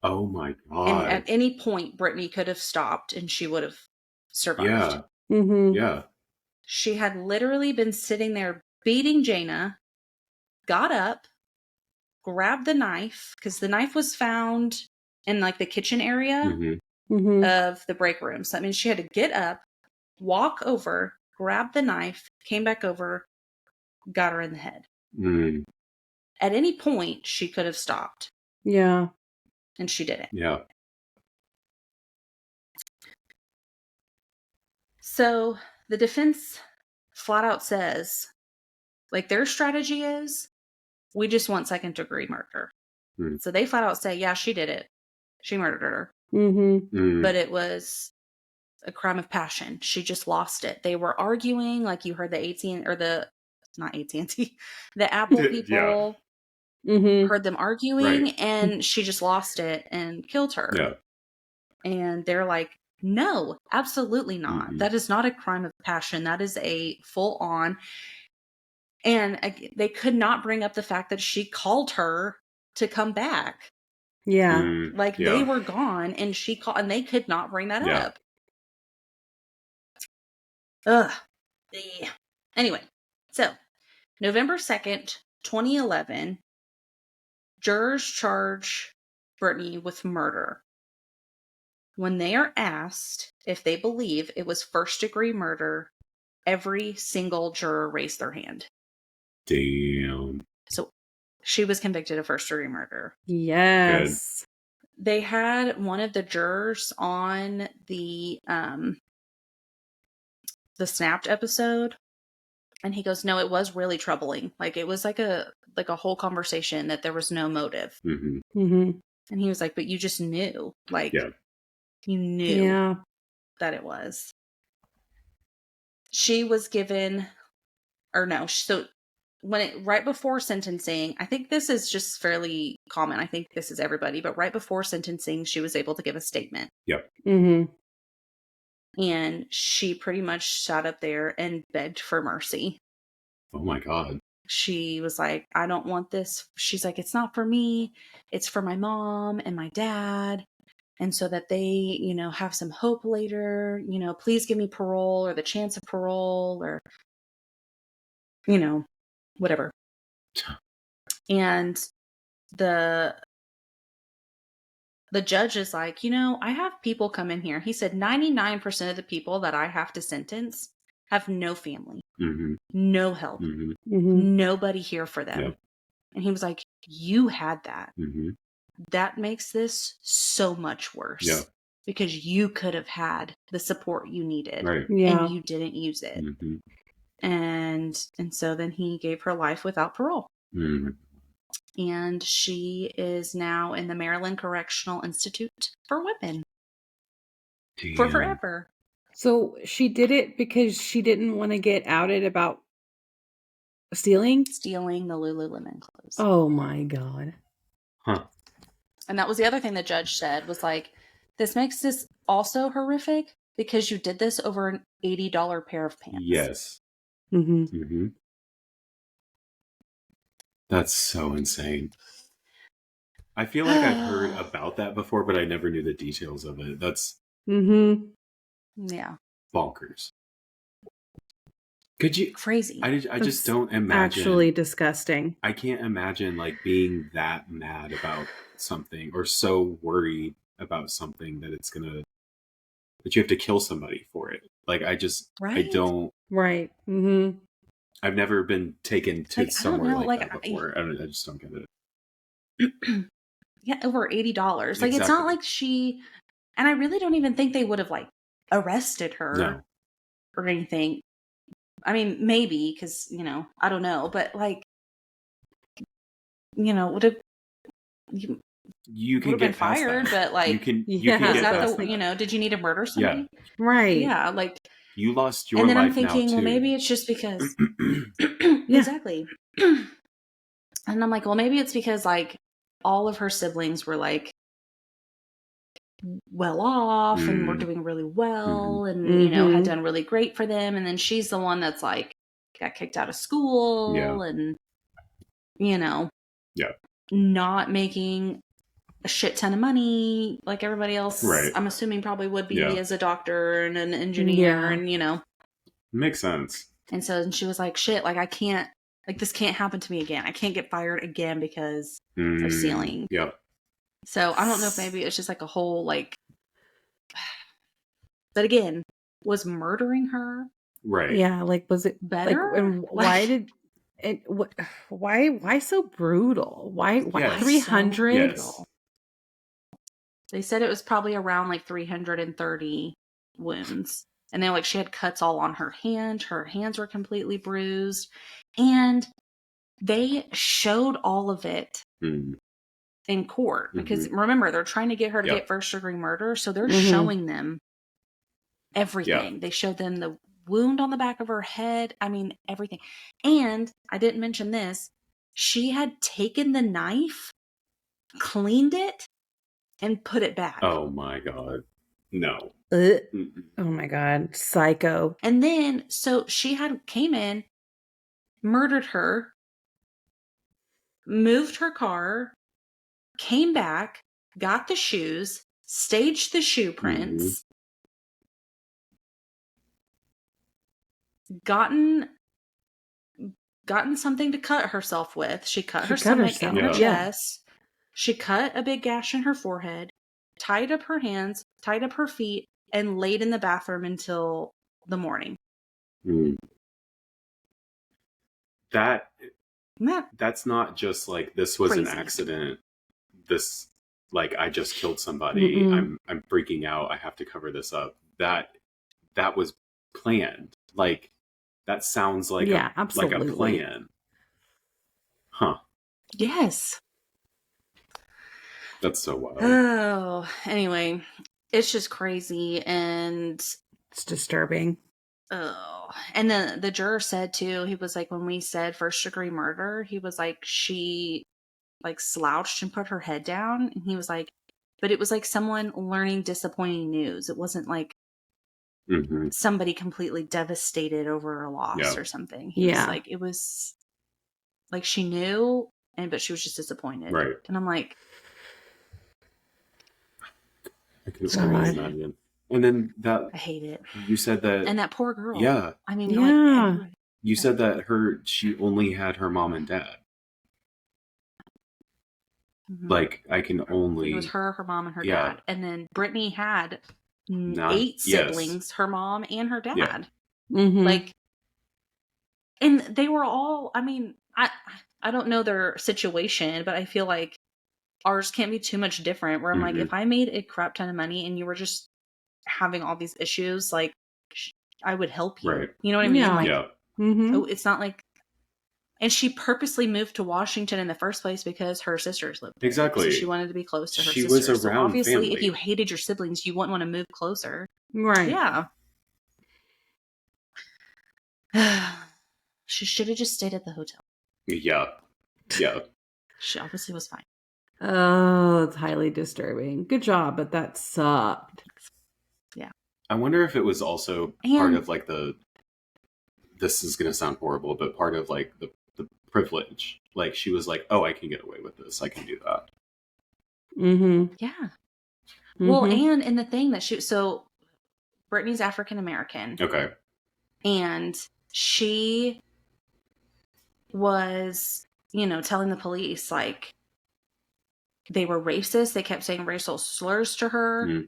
Oh my God. And at any point, Brittany could have stopped and she would have survived. Yeah. Yeah. She had literally been sitting there beating Jayna, got up, grabbed the knife, because the knife was found in like the kitchen area of the break room. So that means she had to get up, walk over, grab the knife, came back over, got her in the head. At any point, she could have stopped. Yeah. And she didn't. Yeah. So the defense flat out says, like, their strategy is, we just want second degree murder. So they flat out say, yeah, she did it. She murdered her. But it was a crime of passion. She just lost it. They were arguing, like you heard the Apple people heard them arguing, and she just lost it and killed her. Yeah. And they're like, no, absolutely not. That is not a crime of passion. That is a full on. And they could not bring up the fact that she called her to come back. Yeah. They were gone and she called, and they could not bring that up. Ugh. Anyway, so November 2nd, 2011, jurors charge Brittany with murder. When they are asked if they believe it was first-degree murder, every single juror raised their hand. Damn. So she was convicted of first-degree murder. Yes. Good. They had one of the jurors on the Snapped episode, and he goes, no, it was really troubling. Like, it was like a whole conversation that there was no motive. And he was like, but you just knew. Like, you knew that it was. She was given, or no, so right before sentencing, I think this is just fairly common. I think this is everybody, but right before sentencing, she was able to give a statement. Yep. And she pretty much sat up there and begged for mercy. Oh my God. She was like, I don't want this. She's like, it's not for me. It's for my mom and my dad. And so that they, have some hope later, please give me parole or the chance of parole or, whatever. And the judge is like, I have people come in here. He said 99% of the people that I have to sentence have no family, no help, nobody here for them. Yep. And he was like, you had that. That makes this so much worse because you could have had the support you needed and you didn't use it. And so then he gave her life without parole. And she is now in the Maryland Correctional Institute for Women. Damn. For forever. So she did it because she didn't want to get outed about stealing the Lululemon clothes. Oh my God. Huh. And that was the other thing the judge said was like, this makes this also horrific because you did this over an $80 pair of pants. Yes. That's so insane. I feel like I've heard about that before, but I never knew the details of it. That's yeah, bonkers. Could you? Crazy. I just don't imagine. Actually disgusting. I can't imagine like being that mad about something or so worried about something that that you have to kill somebody for it. Like I don't. Right. I've never been taken to Like, somewhere like that before. I just don't get it. Yeah, over $80. Like, Exactly. it's not like and I really don't even think they would have, like, arrested her or anything. I mean, maybe, because, I don't know. But, like, would have... You can get fired, but, like... You can is get that did you need to murder somebody? Yeah. Right. Yeah, like... You lost your life. And then life I'm thinking, now, well, too. maybe it's just because... Exactly. And I'm like, well, maybe it's because, like, all of her siblings were, like, well off and were doing really well and, had done really great for them. And then she's the one that's, like, got kicked out of school and, not making a shit ton of money like everybody else. Right. I'm assuming probably would be as a doctor and an engineer and, Makes sense. And so she was like, shit, like, I can't, like, this can't happen to me again. I can't get fired again because of stealing. Yep. So I don't know if maybe it's just like a whole, like, but again, was murdering her right? Yeah, like, was it better? Like, and why did it? Why so brutal? Why 300? Yes. They said it was probably around like 330 wounds, and they were like, she had cuts all on her hand. Her hands were completely bruised, and they showed all of it in court because remember, they're trying to get her to get first degree murder, so they're showing them everything. They showed them the wound on the back of her head. I mean, everything. And I didn't mention this. She had taken the knife, cleaned it, and put it back. Oh my God. No. Oh my God. Psycho. And then, so she came in, murdered her, moved her car, came back, got the shoes, staged the shoe prints, gotten something to cut herself with. She cut her stomach and her chest. She cut a big gash in her forehead, tied up her hands, tied up her feet, and laid in the bathroom until the morning. That's not just like this was crazy. An accident. This, like, I just killed somebody. I'm freaking out. I have to cover this up. That was planned. Like, that sounds like like a plan. Huh. Yes. That's so wild. Oh, anyway, it's just crazy and it's disturbing. Oh, and then the juror said too, he was like, when we said first degree murder, he was like, she like slouched and put her head down. And he was like, but it was like someone learning disappointing news. It wasn't like somebody completely devastated over a loss or something. He was like, it was like she knew, but she was just disappointed. Right. And I'm like, I can imagine. And then I hate it. You said that, and that poor girl. Yeah. I mean, like, you said that she only had her mom and dad. Like, I can only. It was her mom, and her dad, and then Brittany had 8 siblings. Her mom and her dad. Like, and they were all. I mean, I don't know their situation, but I feel like ours can't be too much different. Where I'm like, if I made a crap ton of money and you were just having all these issues, like, I would help you. Right. You know what I mean? Yeah. Like, so it's not like, and she purposely moved to Washington in the first place because her sisters lived there. Exactly. So she wanted to be close to her she sisters. was around so obviously, family. if you hated your siblings, you wouldn't want to move closer. Right. Yeah. She should have just stayed at the hotel. Yeah. Yeah. She obviously was fine. Oh, it's highly disturbing. Good job, but that sucked. Yeah. I wonder if it was also part of like this is going to sound horrible, but part of like the privilege. Like, she was like, oh, I can get away with this. I can do that. Mm-hmm. Yeah. Mm-hmm. Well, and in the thing that so Brittany's African American. Okay. And she was, telling the police, like, they were racist. They kept saying racial slurs to her. Mm.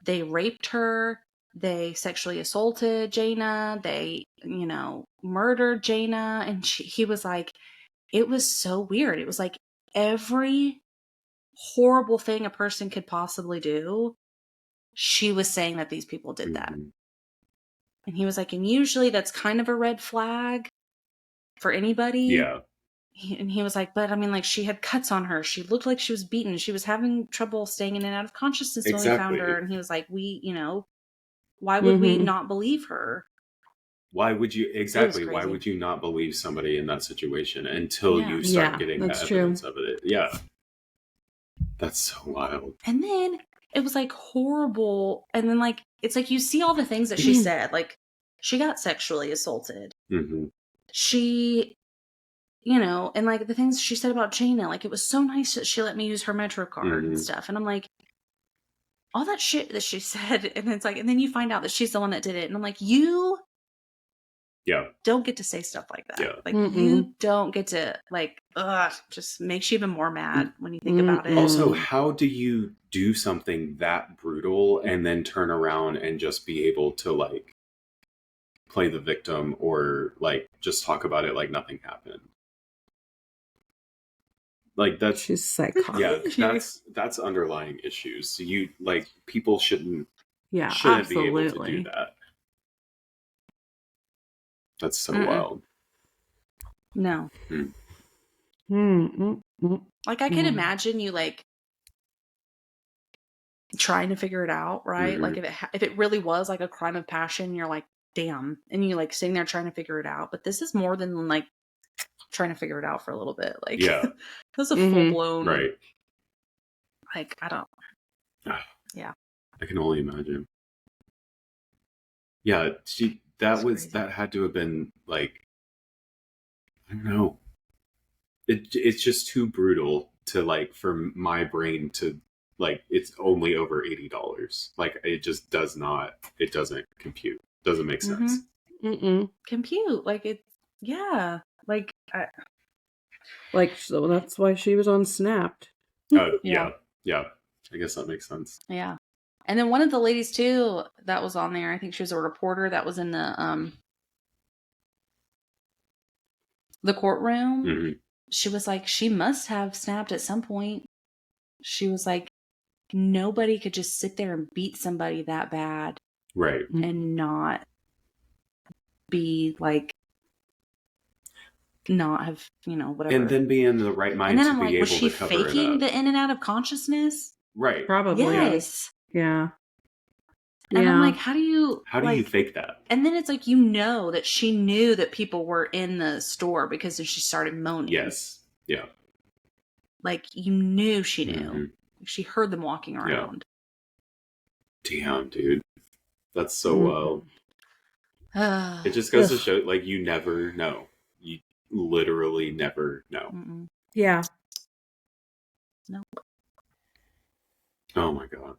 They raped her. They sexually assaulted Jayna. They, murdered Jayna. And he was like, it was so weird. It was like every horrible thing a person could possibly do, she was saying that these people did that. And he was like, and usually that's kind of a red flag for anybody. Yeah. And he was like, but I mean, like, she had cuts on her. She looked like she was beaten. She was having trouble staying in and out of consciousness when we found her. And he was like, why would we not believe her? Why would you why would you not believe somebody in that situation until you start getting the evidence of it? Yeah. That's so wild. And then it was like horrible. And then like, it's like you see all the things that she said. Like, she got sexually assaulted. Mm-hmm. She, and like the things she said about Jayna, like, it was so nice that she let me use her Metro card and stuff. And I'm like, all that shit that she said. And it's like, and then you find out that she's the one that did it. And I'm like, you don't get to say stuff like that. Yeah. Like, you don't get to, like, just makes you even more mad when you think about it. Also, how do you do something that brutal and then turn around and just be able to, like, play the victim or, like, just talk about it like nothing happened? Like, that's... She's psychotic. Yeah, that's underlying issues. So you, like, people shouldn't be able to do that. That's so wild. No. Like, I can imagine you, like, trying to figure it out, right? Like, if it really was, like, a crime of passion, you're like, damn. And you, like, sitting there trying to figure it out. But this is more than, like, trying to figure it out for a little bit. Like, this is a full-blown... Right. Like, I don't... Yeah. I can only imagine. Yeah, that had to have been, like, I don't know. It's just too brutal to, like, for my brain to, like, it's only over $80. Like, it just doesn't compute. Doesn't make sense. Compute. Like, it, like, so that's why she was on Snapped. Oh, yeah. I guess that makes sense. Yeah. And then one of the ladies too that was on there, I think she was a reporter that was in the courtroom. She was like, she must have snapped at some point. She was like, nobody could just sit there and beat somebody that bad. Right. And not be like, not have, whatever. And then be in the right mind to be able to cover it up. Was she faking the in and out of consciousness? Right. Probably. Yes. Yeah. And I'm like, how do you fake that? And then it's like, that she knew that people were in the store because she started moaning. Yes. Yeah. Like, you knew she knew. She heard them walking around. Yeah. Damn, dude. That's so wild. It just goes to show, like, you never know. You literally never know. Yeah. Nope. Oh my God.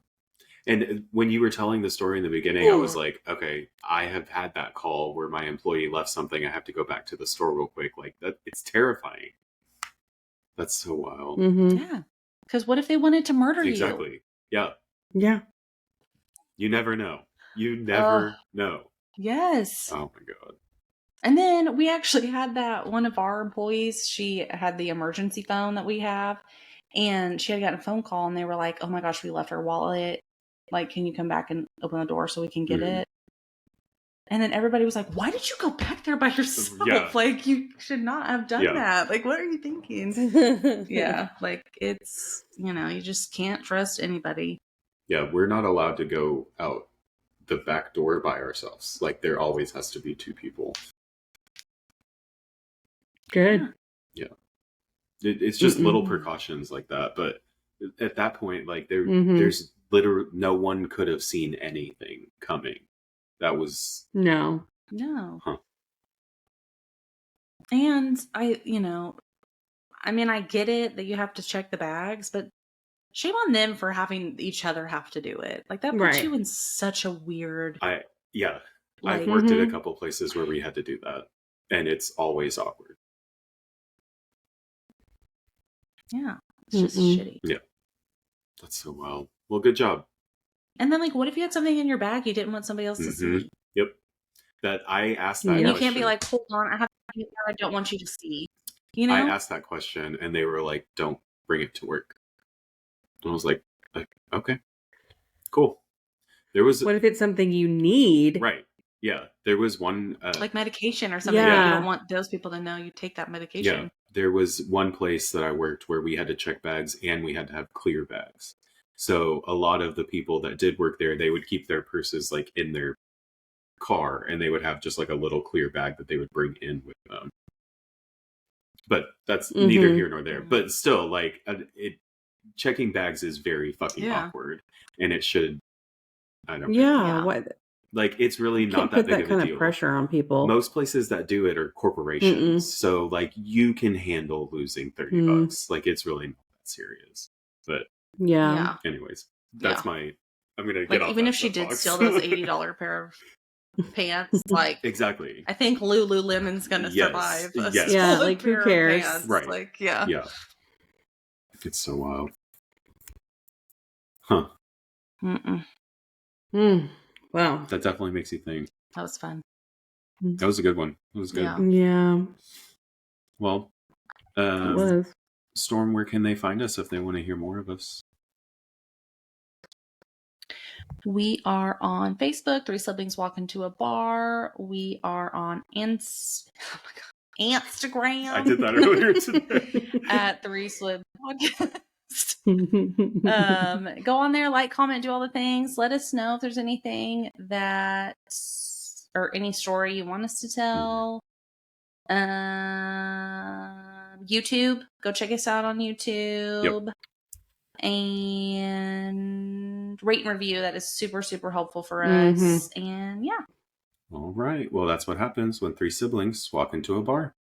And when you were telling the story in the beginning, I was like, okay, I have had that call where my employee left something. I have to go back to the store real quick. Like, that, it's terrifying. That's so wild. Yeah. Because what if they wanted to murder you? Exactly. Yeah. Yeah. You never know. You never know. Yes. Oh my God. And then we actually had that one of our employees, she had the emergency phone that we have. And she had gotten a phone call and they were like, oh my gosh, we left our wallet. Like, can you come back and open the door so we can get it? And then everybody was like, why did you go back there by yourself? Yeah. Like, you should not have done that. Like, what are you thinking? Yeah. Like, it's, you just can't trust anybody. Yeah. We're not allowed to go out the back door by ourselves. Like, there always has to be two people. Good. Yeah. It's just little precautions like that. But at that point, like, there's literally no one could have seen anything coming. That was... No. Huh. And I get it that you have to check the bags, but shame on them for having each other have to do it. Like that puts you in such a weird. I've worked at a couple places where we had to do that, and it's always awkward. Yeah, it's just shitty. Yeah, that's so wild. Well, good job. And then, like, what if you had something in your bag you didn't want somebody else to see? Yep. That I asked that. And question. You can't be like, hold on, I have something here I don't want you to see. You know? I asked that question, and they were like, "Don't bring it to work." And I was like, "Okay, cool." There was. What if it's something you need? Right. Yeah. There was one. Like medication or something. Yeah. You don't want those people to know you take that medication. Yeah. There was one place that I worked where we had to check bags and we had to have clear bags. So a lot of the people that did work there, they would keep their purses like in their car, and they would have just like a little clear bag that they would bring in with them. But that's neither here nor there. But still, like, checking bags is very fucking awkward, and it should. I don't know. Yeah. What? Like, it's really not that big of a deal. Put that kind of pressure on people. Most places that do it are corporations, so like you can handle losing $30. Like, it's really not that serious. But anyways, that's my. I'm gonna get off. Even if she did steal those $80 pair of pants, like exactly, I think Lululemon's gonna survive. Yeah, like who cares? Right? Like It's so wild, huh? Wow, that definitely makes you think. That was fun. That was a good one. It was good. Yeah. Well, it was. Storm, where can they find us if they want to hear more of us? We are on Facebook, Three Siblings Walk Into a Bar. We are on Instagram. I did that earlier today. At Three Siblings Podcast. Go on there, like, comment, do all the things. Let us know if there's anything that or any story you want us to tell. YouTube, go check us out on YouTube. Yep. And rate and review. That is super, super helpful for us. And all right. Well, that's what happens when three siblings walk into a bar.